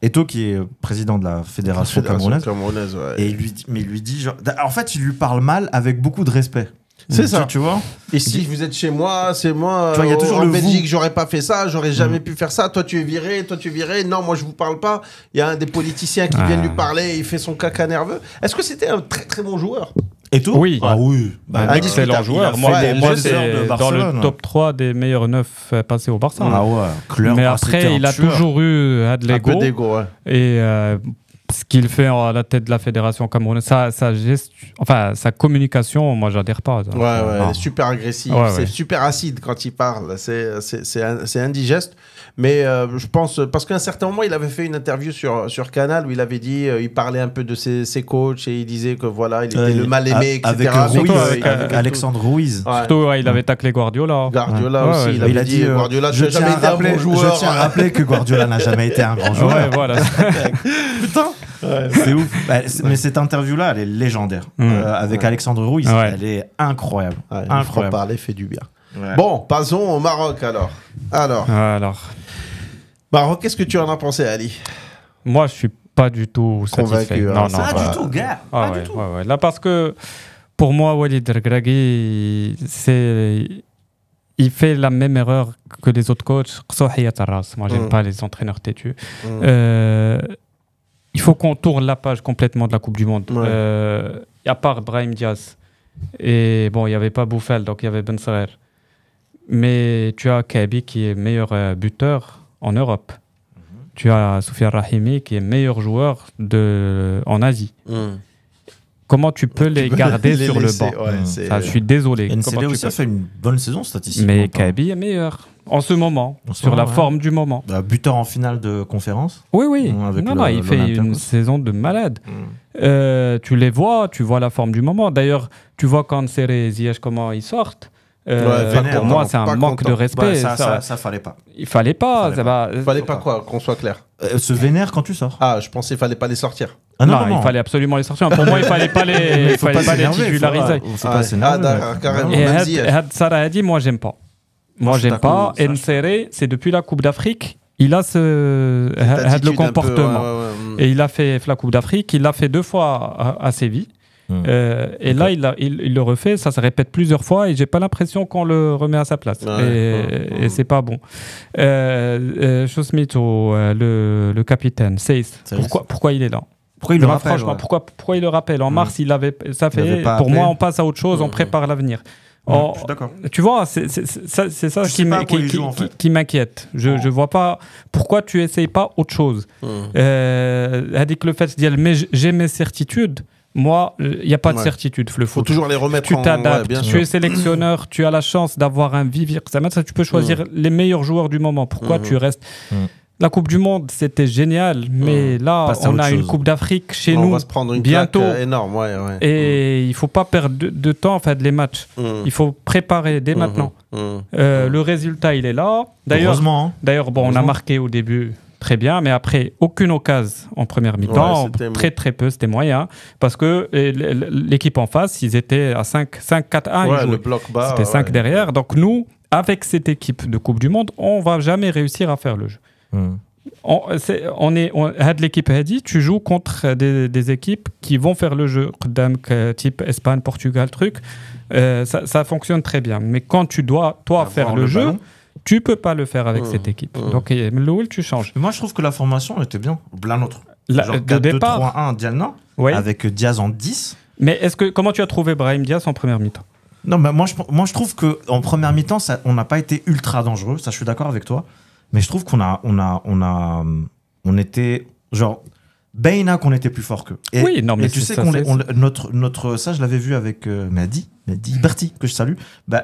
Speaker 6: Eto'o, qui est président de la fédération camerounaise,
Speaker 3: ouais.
Speaker 6: Et il lui dit genre, en fait, il lui parle mal avec beaucoup de respect.
Speaker 3: C'est ça,
Speaker 6: tu vois.
Speaker 3: Et si vous êtes chez moi, c'est moi.
Speaker 6: Il y a toujours
Speaker 3: en
Speaker 6: le
Speaker 3: Belgique, j'aurais pas fait ça, j'aurais jamais pu faire ça. Toi, tu es viré. Non, moi, je vous parle pas. Il y a un des politiciens qui viennent lui parler. Il fait son caca nerveux. Est-ce que c'était un très très bon joueur?
Speaker 6: Eto'o?
Speaker 2: Oui.
Speaker 6: Oui.
Speaker 2: Un excellent joueur. Moi, c'est dans le top 3 des meilleurs 9 passés au Barça. Mais après, il a toujours eu de l'ego.
Speaker 3: Un peu d'ego, ouais.
Speaker 2: Et ce qu'il fait à la tête de la fédération camerounaise, sa communication, moi, j'adhère pas.
Speaker 3: Elle est super agressive. C'est super acide quand il parle. C'est indigeste. Mais je pense, parce qu'à un certain moment, il avait fait une interview sur Canal où il avait dit, il parlait un peu de ses coachs et il disait que voilà, il était le mal-aimé, etc.
Speaker 6: Avec Alexandre Ruiz.
Speaker 2: Surtout, il avait taclé Guardiola.
Speaker 3: Aussi, il avait dit, Guardiola, tu n'as jamais été un bon joueur.
Speaker 6: Je tiens à rappeler que Guardiola n'a jamais été un grand joueur.
Speaker 2: Voilà.
Speaker 6: Putain, c'est ouf. Mais cette interview-là, elle est légendaire. Avec Alexandre Ruiz, elle est incroyable.
Speaker 3: Incroyable. Parler fait du bien. Bon, passons au Maroc alors. Maroc, qu'est-ce que tu en as pensé, Ali?
Speaker 2: Moi, je suis pas du tout satisfait.
Speaker 3: Non,
Speaker 6: pas du tout, gars.
Speaker 2: Pas du tout. Là, parce que pour moi, Walid Regragui, il fait la même erreur que les autres coachs. Moi, j'aime pas les entraîneurs têtus. Il faut qu'on tourne la page complètement de la Coupe du Monde. À part Brahim Diaz. Et bon, il n'y avait pas Bouffal, donc il y avait Ben Sarer. Mais tu as Kabi qui est meilleur buteur en Europe. Tu as Soufiane Rahimi qui est meilleur joueur en Asie. Comment tu peux les garder sur le banc? Je suis désolé.
Speaker 6: NCD aussi a fait une bonne saison statistique.
Speaker 2: Mais Kabi est meilleur en ce moment, sur la forme du moment.
Speaker 6: Buteur en finale de conférence.
Speaker 2: Oui. Il fait une saison de malade. Tu les vois, tu vois la forme du moment. D'ailleurs, tu vois quand Serré et Ziyech, comment ils sortent. Pour moi, c'est un manque de respect.
Speaker 6: Ça fallait pas.
Speaker 2: Il fallait pas.
Speaker 3: Fallait pas quoi, qu'on soit clair.
Speaker 6: Se vénère quand tu sors.
Speaker 3: Je pensais qu'il fallait pas les sortir.
Speaker 2: Non, il fallait absolument les sortir. Pour moi, il fallait pas les titulariser.
Speaker 3: Carrément.
Speaker 2: Et Sarah a dit, moi, j'aime pas. Nsere, c'est depuis la Coupe d'Afrique. Il a le comportement. Et il a fait la Coupe d'Afrique. Il l'a fait 2 fois à Séville. Et là, il le refait, ça se répète plusieurs fois et j'ai pas l'impression qu'on le remet à sa place. Et c'est pas bon. Chosmito, le capitaine, Seyss, pourquoi il est là?
Speaker 6: Pourquoi il le rappelle,
Speaker 2: franchement, pourquoi il le rappelle? En mars, il avait pour moi, on passe à autre chose, on prépare l'avenir.
Speaker 6: Je suis d'accord.
Speaker 2: Tu vois, c'est ça qui m'inquiète. Je vois pas pourquoi tu essayes pas autre chose. Avec le fait de dire, mais j'ai mes certitudes. Moi, il n'y a pas de certitude. Il faut
Speaker 3: toujours les remettre
Speaker 2: tu t'adaptes. Tu es sélectionneur, tu as la chance d'avoir un vivre. Ça, tu peux choisir les meilleurs joueurs du moment. Pourquoi tu restes La Coupe du Monde, c'était génial, mais là, on a une Coupe d'Afrique chez nous.
Speaker 3: On va se prendre une
Speaker 2: bientôt
Speaker 3: énorme.
Speaker 2: Et il ne faut pas perdre de temps en fait, les matchs. Il faut préparer dès maintenant. Le résultat, il est là. D'ailleurs, on a marqué au début. Très bien, mais après, aucune occasion en première mi-temps, très peu, c'était moyen, parce que l'équipe en face, ils étaient à 5-4-1,
Speaker 3: le bloc bas,
Speaker 2: c'était 5 derrière, donc nous, avec cette équipe de Coupe du Monde, on ne va jamais réussir à faire le jeu. L'équipe a dit, tu joues contre des équipes qui vont faire le jeu, type Espagne, Portugal, ça fonctionne très bien, mais quand tu dois, toi, faire le jeu, tu peux pas le faire avec cette équipe. Donc, tu changes.
Speaker 6: Moi, je trouve que la formation était bien. La nôtre. Genre
Speaker 2: de départ.
Speaker 6: 4-2-3-1 Dialna, avec Diaz en 10.
Speaker 2: Mais comment tu as trouvé Brahim Diaz en première mi-temps?
Speaker 6: Non, mais moi, je trouve qu'en première mi-temps, on n'a pas été ultra dangereux. Ça, je suis d'accord avec toi. Mais je trouve on était genre Baina qu'on était plus fort qu'eux.
Speaker 2: Oui, non, mais
Speaker 6: tu sais notre ça je l'avais vu avec Mehdi Berti que je salue. Bah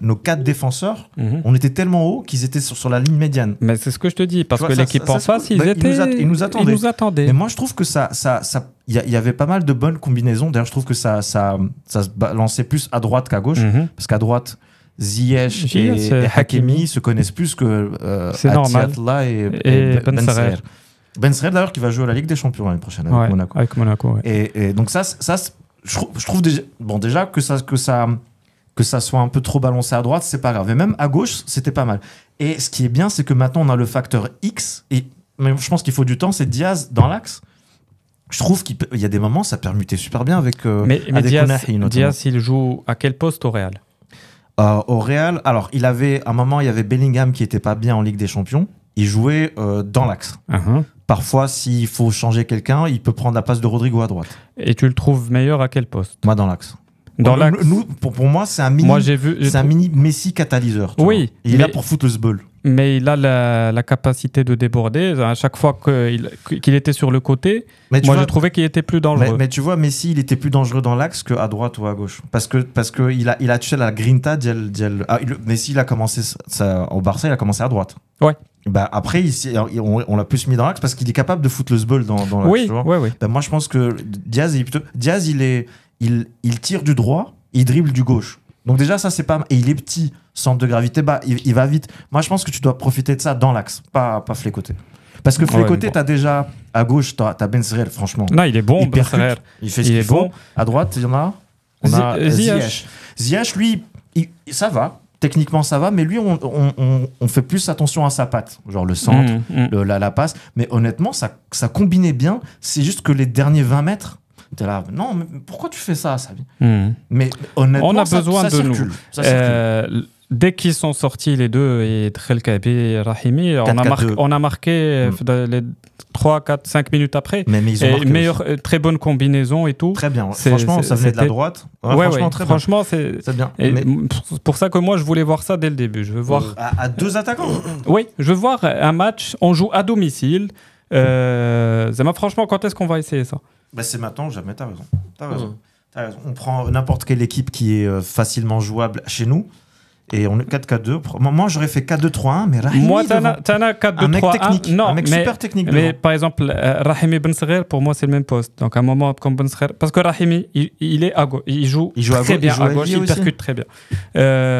Speaker 6: nos 4 défenseurs, on était tellement haut qu'ils étaient sur la ligne médiane.
Speaker 2: Mais c'est ce que je te dis parce que l'équipe en face, ils nous attendaient.
Speaker 6: Mais moi je trouve que il y avait pas mal de bonnes combinaisons. D'ailleurs je trouve que ça se balançait plus à droite qu'à gauche parce qu'à droite Ziyech et Hakimi se connaissent plus que Atiatla et Ben Serer. Ben Serer d'ailleurs qui va jouer à la Ligue des Champions l'année prochaine avec Monaco.
Speaker 2: Avec Monaco, ouais.
Speaker 6: Et donc ça je trouve déjà que ça soit un peu trop balancé à droite, c'est pas grave. Et même à gauche, c'était pas mal. Et ce qui est bien, c'est que maintenant on a le facteur X. Mais je pense qu'il faut du temps. C'est Diaz dans l'axe. Je trouve qu'il y a des moments, ça permutait super bien avec
Speaker 2: Diaz, il joue à quel poste au Real?
Speaker 6: Au Real, alors il y avait Bellingham qui était pas bien en Ligue des Champions. Il jouait dans l'axe. Parfois, s'il faut changer quelqu'un, il peut prendre la place de Rodrigo à droite.
Speaker 2: Et tu le trouves meilleur à quel poste?
Speaker 6: Moi, dans l'axe. Pour moi, c'est un mini Messi catalyseur.
Speaker 2: Oui.
Speaker 6: Il est là pour foutre le sbul.
Speaker 2: Mais il a la capacité de déborder. À chaque fois qu'il était sur le côté, j'ai trouvé qu'il était plus dangereux.
Speaker 6: Mais tu vois, Messi, il était plus dangereux dans l'axe qu'à droite ou à gauche. Parce que il a touché la grinta. Messi, il a commencé au Barça, il a commencé à droite.
Speaker 2: Ouais.
Speaker 6: Bah après, on l'a plus mis dans l'axe parce qu'il est capable de foutre le sbul dans l'axe.
Speaker 2: Oui,
Speaker 6: tu vois.
Speaker 2: Oui.
Speaker 6: Bah, moi, je pense que Diaz, il tire du droit, il dribble du gauche. Donc déjà, ça, c'est pas... Et il est petit, centre de gravité bas, il va vite. Moi, je pense que tu dois profiter de ça dans l'axe, pas flécoter. Parce que flécoter, t'as déjà... À gauche, t'as Ben Serer, franchement.
Speaker 2: Non, il est bon, Ben Serer.
Speaker 6: Il fait ce qu'il faut. À droite, il y en a... On a Ziyech. Ziyech, lui, ça va. Techniquement, ça va. Mais lui, on fait plus attention à sa patte. Genre le centre, la passe. Mais honnêtement, ça combinait bien. C'est juste que les derniers 20 mètres... T'es là, non, mais pourquoi tu fais ça, Savi? Mais honnêtement,
Speaker 2: on a besoin de
Speaker 6: circule.
Speaker 2: nous. Dès qu'ils sont sortis les deux, et Trelkabi et Rahimi, on a marqué les 3, 4, 5 minutes après.
Speaker 6: Mais ils ont marqué
Speaker 2: très bonne combinaison et tout.
Speaker 6: Très bien. Franchement, ça venait de la droite.
Speaker 2: Franchement, c'est bien. Mais pour ça que moi, je voulais voir ça dès le début. Je veux voir...
Speaker 6: À 2 attaquants.
Speaker 2: Oui, je veux voir un match. On joue à domicile. Franchement, quand est-ce qu'on va essayer ça?
Speaker 6: Bah c'est maintenant, jamais. T'as raison. On prend n'importe quelle équipe qui est facilement jouable chez nous et on est 4-4-2. Moi, j'aurais fait 4-2-3-1, mais Rahimi.
Speaker 2: Moi, t'en as 4-2-3-1.
Speaker 6: Un mec technique.
Speaker 2: Non,
Speaker 6: un mec super technique.
Speaker 2: Mais par exemple, Rahimi Ben Serer, pour moi, c'est le même poste. Donc, à un moment comme Ben Serer, parce que Rahimi, il est à gauche. Il joue très bien à gauche. Il percute très bien.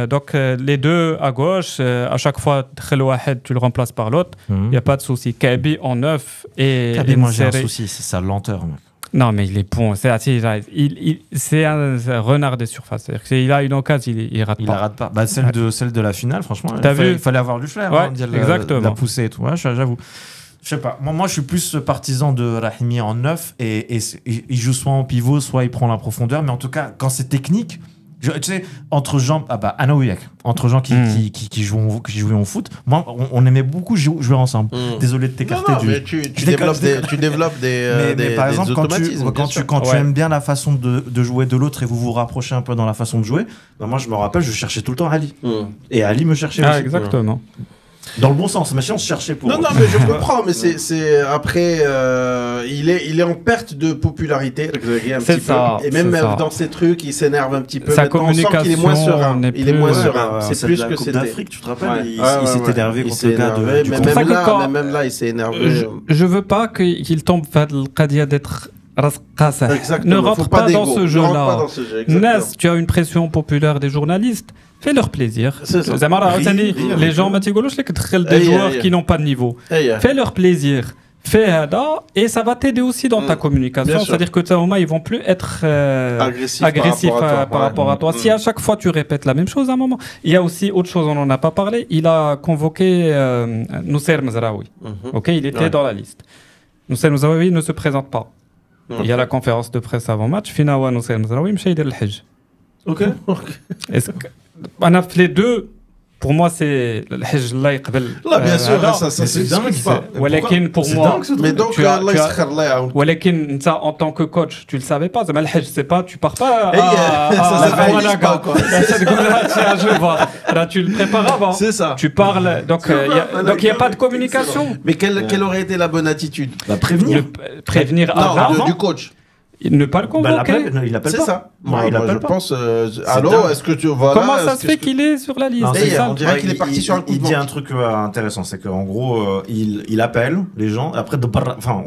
Speaker 2: Donc, les deux à gauche, à chaque fois, tu le remplaces par l'autre. Il n'y a pas de souci. Kabi en 9 et.
Speaker 6: Kabi, moi, j'ai un souci, c'est sa lenteur, mec.
Speaker 2: Non, mais il est bon. C'est un renard des surfaces. C'est-à-dire qu'il a une occasion, il rate pas.
Speaker 6: Il la rate pas. Bah, celle de la finale, franchement, il fallait avoir du flair.
Speaker 2: Exactement.
Speaker 6: La pousser et tout. Ouais, j'avoue. Je sais pas. Moi, je suis plus partisan de Rahimi en 9 et il joue soit en pivot, soit il prend la profondeur. Mais en tout cas, quand c'est technique, Tu sais, entre gens, Anaouiak, entre gens qui jouaient au foot, moi, on aimait beaucoup jouer ensemble. Désolé de t'écarter du.
Speaker 3: Mais tu développes des
Speaker 6: par exemple,
Speaker 3: automatismes,
Speaker 6: quand tu aimes bien la façon de jouer de l'autre et vous vous rapprochez un peu dans la façon de jouer, moi, je me rappelle, je cherchais tout le temps Ali. Et Ali me cherchait aussi.
Speaker 2: Exactement.
Speaker 6: Dans le bon sens, mais si on se cherchait pour.
Speaker 3: Non, mais je comprends, mais c'est après, il est en perte de popularité,
Speaker 2: c'est ça.
Speaker 3: Et même dans ses trucs, il s'énerve un petit peu.
Speaker 2: Sa communication,
Speaker 3: on sent qu'il est moins serein. Il est moins serein.
Speaker 6: C'est plus que c'était. d'Afrique, tu te rappelles Il s'est énervé contre le gars de.
Speaker 3: Même là, il s'est énervé.
Speaker 2: Je veux pas qu'il tombe dans le qadia d'être. Ne rentre pas dans ce jeu-là. Nas, tu as une pression populaire des journalistes. Fais leur plaisir. Les gens, des joueurs qui n'ont pas de niveau. Fais leur plaisir. Fais ça et ça va t'aider aussi dans ta communication. C'est-à-dire que ils vont plus être agressifs par rapport à toi. Si à chaque fois tu répètes la même chose à un moment. Il y a aussi autre chose, on n'en a pas parlé. Il a convoqué Noussair Mezraoui. Il était dans la liste. Noussair Mezraoui ne se présente pas. Il y a la conférence de presse avant match. Finawa Noussair Mezraoui مشى يدير الحج. Est-ce que on a fait les deux? Pour moi, c'est le Hajj, Allah يقبل.
Speaker 3: Là, bien sûr, ça c'est dingue.
Speaker 2: ولكن pour moi,
Speaker 3: mais donc Allah يسخر الله.
Speaker 2: ولكن ça, en tant que coach, tu le savais pas. Le Hajj, c'est pas, tu pars pas. Là, tu le prépares avant.
Speaker 3: C'est ça.
Speaker 2: Tu parles. Donc, il y a pas de communication.
Speaker 3: Mais quelle aurait été la bonne attitude?
Speaker 2: Prévenir avant.
Speaker 3: Du coach.
Speaker 2: Ne pas le convoquer.
Speaker 6: Il l'appelle pas.
Speaker 3: C'est ça.
Speaker 6: Je
Speaker 3: pense. Allô, est-ce que tu vois
Speaker 2: comment ça se fait qu'il est sur la liste?
Speaker 3: On dirait qu'il est parti sur un coup de
Speaker 6: Il dit un truc intéressant, c'est qu'en gros, il appelle les gens. Après,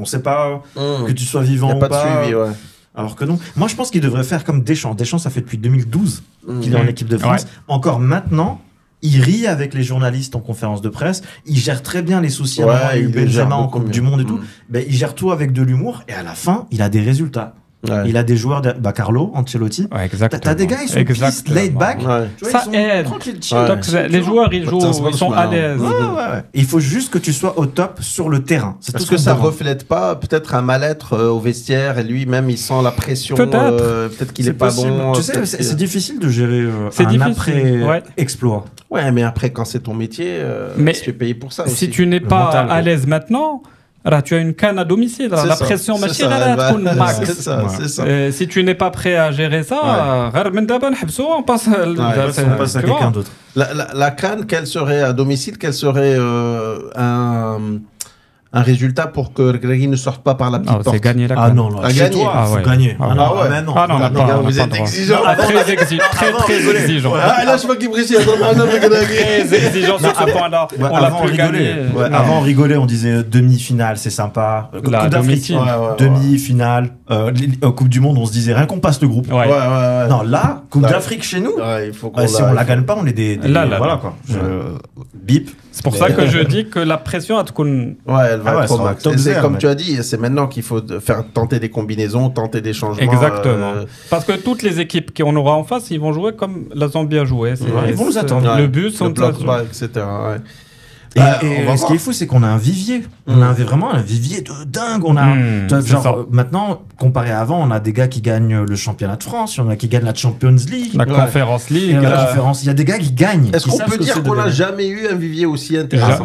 Speaker 6: on sait pas que tu sois vivant ou pas.
Speaker 3: Il n'y a pas de suivi, ouais.
Speaker 6: Alors que non. Moi, je pense qu'il devrait faire comme Deschamps. Deschamps, ça fait depuis 2012 qu'il est en équipe de France. Encore maintenant. Il rit avec les journalistes en conférence de presse. Il gère très bien les soucis. Il y a eu Benzema en Coupe du Monde et tout. Il gère tout avec de l'humour. Et à la fin, il a des résultats. Ouais. Il a des joueurs, Carlo, Ancelotti.
Speaker 2: Ouais, t'as
Speaker 6: des gars, ils sont plus laid back.
Speaker 2: Ouais. Tu vois, ça aide. Donc, les joueurs, ils sont à l'aise.
Speaker 6: Il faut juste que tu sois au top sur le terrain.
Speaker 3: Parce que ça reflète pas peut-être un mal-être au vestiaire et lui-même il sent la pression. Peut-être qu'il est pas bon.
Speaker 6: Tu sais, c'est difficile de gérer un après-exploit.
Speaker 3: Ouais, mais après, quand c'est ton métier, tu es payé pour ça aussi.
Speaker 2: Si tu n'es pas à l'aise maintenant. Alors, tu as une canne à domicile, la pression machine max.
Speaker 3: C'est ça.
Speaker 2: Si tu n'es pas prêt à gérer ça, on passe
Speaker 6: à quelqu'un d'autre.
Speaker 3: La canne, quelle serait à domicile, quel serait un résultat pour que Grégory ne sorte pas par la petite porte?
Speaker 2: C'est gagner la canne.
Speaker 6: Ah non, là, chez toi, faut gagner.
Speaker 3: Non, vous êtes exigeant.
Speaker 2: Très exigeant.
Speaker 3: Là, je vois qu'il brise.
Speaker 2: Très exigeant sur ce point-là. On l'a plus gagné.
Speaker 6: Avant, on rigolait, on disait demi-finale, c'est sympa. Coupe d'Afrique, demi-finale. Coupe du Monde, on se disait rien qu'on passe le groupe. Non, là, Coupe d'Afrique chez nous, si on la gagne pas, on est des. Voilà quoi. Bip.
Speaker 2: C'est pour ça que je dis que la pression a tout.
Speaker 3: Ouais, elle va être max. C'est comme tu as dit, c'est maintenant qu'il faut tenter des combinaisons, tenter des changements.
Speaker 2: Exactement. Parce que toutes les équipes qu'on aura en face, ils vont jouer comme la Zambie a joué.
Speaker 6: Ils vont nous attendre.
Speaker 3: Le but, c'est etc.
Speaker 6: Et ce qui est fou, c'est qu'on a un vivier. On a vraiment un vivier de dingue. On a, maintenant, comparé à avant, on a des gars qui gagnent le championnat de France, il y en a qui gagnent la Champions League,
Speaker 2: la Conference League.
Speaker 6: Il y a des gars qui gagnent.
Speaker 3: Est-ce qu'on peut dire qu'on n'a jamais eu un vivier aussi intéressant?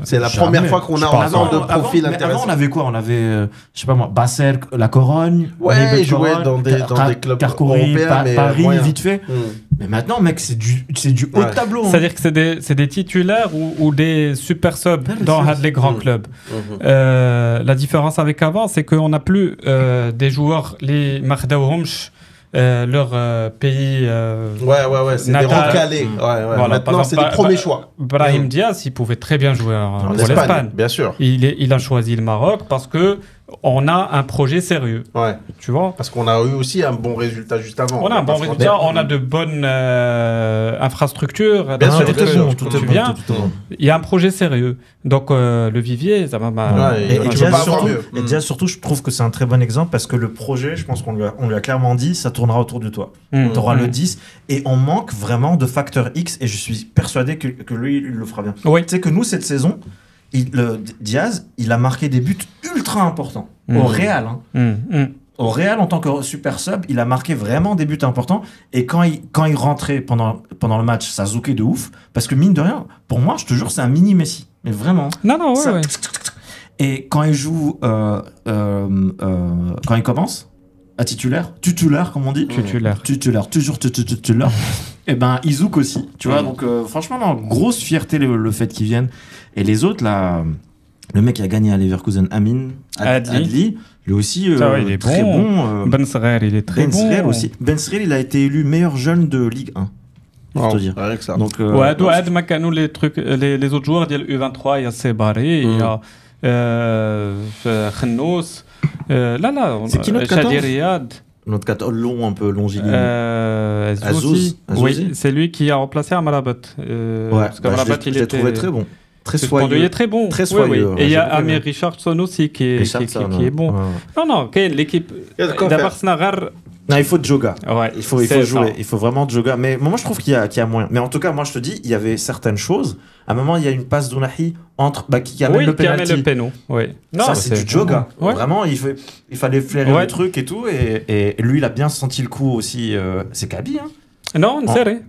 Speaker 3: C'est la première fois qu'on a autant de profils intéressants.
Speaker 6: Avant, on avait quoi? On avait, je sais pas moi, Basel, la Corogne.
Speaker 3: Ouais, jouait dans des clubs européens,
Speaker 6: Paris, vite fait. Mais maintenant, mec, c'est du haut de tableau.
Speaker 2: C'est-à-dire que c'est des titulaires ou des super subs dans les grands clubs. La différence avec avant, c'est qu'on n'a plus des joueurs, les Mardaoumch, leur pays.
Speaker 3: C'est des recalés. Voilà, maintenant, c'est des premiers choix.
Speaker 2: Brahim Diaz, il pouvait très bien jouer pour l'Espagne.
Speaker 3: Bien sûr.
Speaker 2: Il a choisi le Maroc parce que on a un projet sérieux.
Speaker 3: Ouais.
Speaker 2: Tu vois?
Speaker 3: Parce qu'on a eu aussi un bon résultat juste avant.
Speaker 2: On a un bon résultat, on a de bonnes infrastructures.
Speaker 3: Bien sûr,
Speaker 2: tout est bien. Il y a un projet sérieux. Donc, le vivier, ça m'a...
Speaker 6: Et déjà, surtout, je trouve que c'est un très bon exemple parce que le projet, je pense qu'on lui a clairement dit, ça tournera autour de toi. Tu auras le 10 et on manque vraiment de facteur X et je suis persuadé que lui, il le fera bien.
Speaker 2: Oui.
Speaker 6: Tu sais que nous, cette saison, Diaz, il a marqué des buts ultra importants au Real. au Real, en tant que super sub, il a marqué vraiment des buts importants. Et quand il rentrait pendant le match, ça zoukait de ouf. Parce que mine de rien, pour moi, je te jure, c'est un mini Messi. Mais vraiment.
Speaker 2: Non, ouais.
Speaker 6: Et quand il joue, quand il commence, à titulaire, comme on dit. Titulaire, toujours titulaire. Et ben, il zouk aussi. Tu vois, donc franchement, non, grosse fierté le fait qu'ils viennent. Et les autres, là, le mec qui a gagné à Leverkusen, Amin Adli, lui aussi,
Speaker 2: il est
Speaker 6: très bon.
Speaker 2: Ben Srer, il est très bon.
Speaker 6: Aussi. Ben Srer, il a été élu meilleur jeune de Ligue 1. Pour te dire.
Speaker 3: Avec ça.
Speaker 6: Donc,
Speaker 2: les autres joueurs, il y a le U23, il y a Sebari, il y a Khenous.
Speaker 6: C'est qui notre 14 Notre 14 long, un peu longiligne.
Speaker 2: Azouz. Oui, c'est lui qui a remplacé Amrabat. Parce qu'Amrabat, il était
Speaker 6: trouvé très bon. Très soyeux.
Speaker 2: Il est très bon.
Speaker 6: Très soyeux.
Speaker 2: Oui. Et il y a Amir Richardson aussi qui est bon. Non, l'équipe d'Arsenal.
Speaker 6: Non, il faut Joga.
Speaker 2: Ouais,
Speaker 6: il faut jouer. Il faut vraiment Joga. Mais moi, je trouve qu'il y a moyen. Mais en tout cas, moi, je te dis, il y avait certaines choses. À un moment, il y a une passe d'Ounahi qui amène le penalty.
Speaker 2: Qui amène le péno. Oui.
Speaker 6: Non, ça, c'est du Joga. Ouais. Vraiment, il fallait flairer le truc et tout. Et lui, il a bien senti le coup aussi. C'est Kaby, hein.
Speaker 2: Non,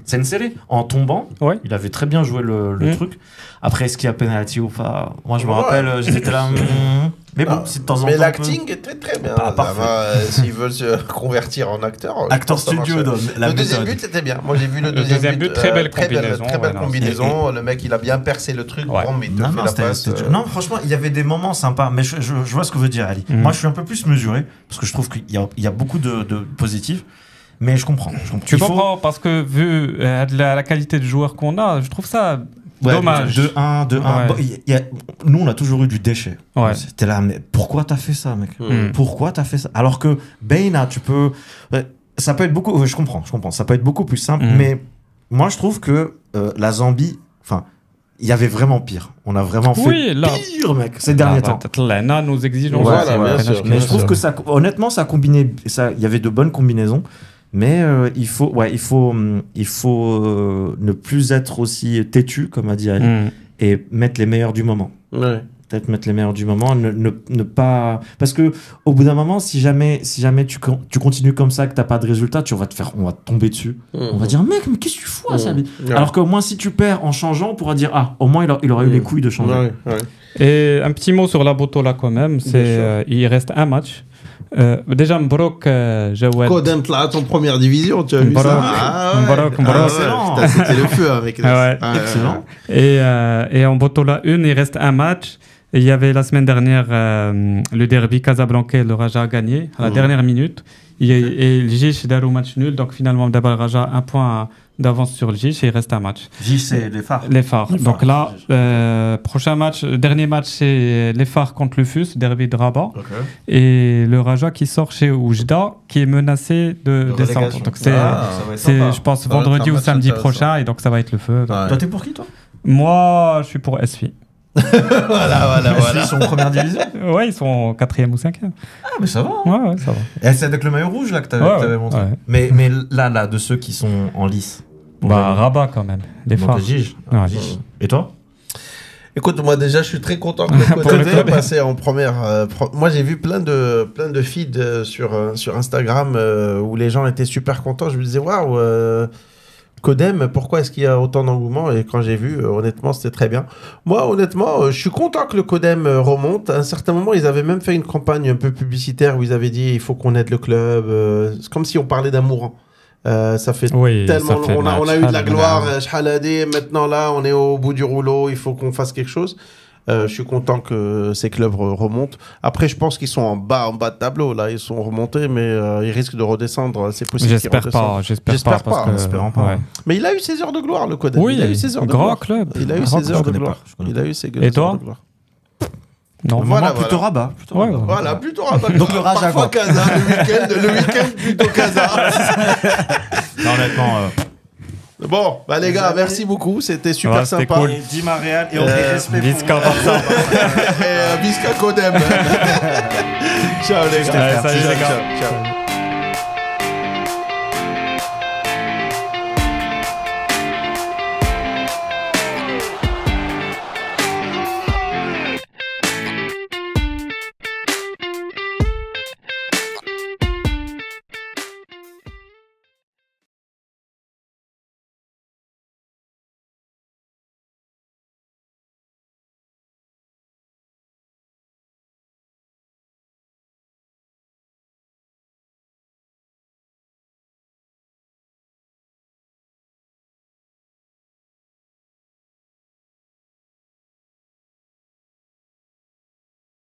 Speaker 2: c'est une série.
Speaker 6: En tombant, il avait très bien joué le truc. Après, est-ce qu'il y a penalty ou pas? Moi, je me rappelle, j'étais là. Mais bon, c'est de temps en temps.
Speaker 3: Mais l'acting était très bien. S'ils veulent se convertir en acteur.
Speaker 6: Acteur studio.
Speaker 3: Le deuxième but, c'était bien. Moi, j'ai vu le deuxième but.
Speaker 2: Très belle combinaison.
Speaker 3: Très belle combinaison. Le mec, il a bien percé le truc.
Speaker 6: Non, franchement, il y avait des moments sympas. Mais je vois ce que veut dire Ali. Moi, je suis un peu plus mesuré parce que je trouve qu'il y a beaucoup de positifs. Mais je comprends.
Speaker 2: Tu comprends parce que vu la qualité de joueur qu'on a, je trouve ça dommage.
Speaker 6: 2-1. Nous, on a toujours eu du déchet. Ouais. C'était là, mais pourquoi t'as fait ça, mec? Pourquoi t'as fait ça? Alors que Baina, tu peux... Ça peut être beaucoup... Je comprends. Ça peut être beaucoup plus simple. Mais moi, je trouve que la Zambie... Enfin, il y avait vraiment pire. On a vraiment fait pire, mec, ces derniers temps.
Speaker 2: Là, nos exigences.
Speaker 6: Mais je trouve que ça... Honnêtement, ça combinait... Il y avait de bonnes combinaisons. Mais il faut ne plus être aussi têtu, comme a dit Ali, et mettre les meilleurs du moment.
Speaker 3: Ouais.
Speaker 6: Peut-être mettre les meilleurs du moment, ne pas... Parce que au bout d'un moment, si jamais tu continues comme ça, que t'as pas de résultat, on va te tomber dessus. On va dire, mec, mais qu'est-ce que tu fous, Sabi? Alors qu'au moins, si tu perds en changeant, on pourra dire, au moins, il aurait eu les couilles de changer.
Speaker 3: Ouais.
Speaker 2: Et un petit mot sur la Botola quand même, il reste un match. Déjà Mbrok Jawad
Speaker 3: Kodem Tlaat en première division, tu as vu ça?
Speaker 2: Mbrok
Speaker 3: c'était le feu avec
Speaker 6: excellent.
Speaker 2: Et en Botola 1 il reste un match. Et il y avait la semaine dernière le derby Casablanca, le Raja a gagné à la dernière minute et le Jish a eu match nul, donc finalement d'abord le Raja un point d'avance sur le Jish et il reste un match.
Speaker 6: Jish, c'est les phares.
Speaker 2: Donc là, prochain match, dernier match, c'est les phares contre le FUS, derby de Rabat. Okay. Et le Raja qui sort chez Oujda, qui est menacé de descendre. Donc c'est je pense, vendredi ou samedi prochain, et donc ça va être le feu.
Speaker 6: Toi, t'es pour qui, toi?
Speaker 2: Moi, je suis pour SFI.
Speaker 3: voilà.
Speaker 6: Ils sont en première division?
Speaker 2: Ouais, ils sont en 4e ou 5e.
Speaker 6: Ah, mais ça va.
Speaker 2: Ouais, ça va.
Speaker 6: Et c'est avec le maillot rouge là que t'avais montré. Ouais. Mais là, de ceux qui sont en lice.
Speaker 2: Rabat quand même. Les phares.
Speaker 6: Et toi?
Speaker 3: Écoute, moi déjà, je suis très content que le Kodem passé en première. Moi, j'ai vu plein de feeds sur Instagram où les gens étaient super contents. Je me disais, waouh. Kodem, pourquoi est-ce qu'il y a autant d'engouement? Et quand j'ai vu, honnêtement, c'était très bien. Moi, honnêtement, je suis content que le Kodem remonte. À un certain moment, ils avaient même fait une campagne un peu publicitaire où ils avaient dit il faut qu'on aide le club. C'est comme si on parlait d'un mourant. Ça fait tellement on a eu de la gloire. Maintenant, là, on est au bout du rouleau. Il faut qu'on fasse quelque chose. Je suis content que ces clubs remontent. Après, je pense qu'ils sont en bas de tableau. Là, ils sont remontés, mais ils risquent de redescendre. C'est possible.
Speaker 2: J'espère pas. J'espère pas.
Speaker 3: Ouais. Mais il a eu ses heures de gloire, le Kodem.
Speaker 2: Oui,
Speaker 3: il a eu ses heures de
Speaker 2: gloire.
Speaker 3: Club. Il a eu ses heures de gloire.
Speaker 2: Et toi?
Speaker 6: Non, voilà. Plutôt Rabat.
Speaker 3: Voilà, plutôt Rabat.
Speaker 6: Donc le Raja.
Speaker 3: Parfois Casa, le week-end plutôt Casa.
Speaker 6: Non, honnêtement.
Speaker 3: Bon, les gars, merci beaucoup, c'était super sympa.
Speaker 6: Cool. Di Marial et on respect
Speaker 2: Visca Barça.
Speaker 3: Visca Kodem. Ciao les gars.
Speaker 2: Salut les gars.
Speaker 3: Ciao.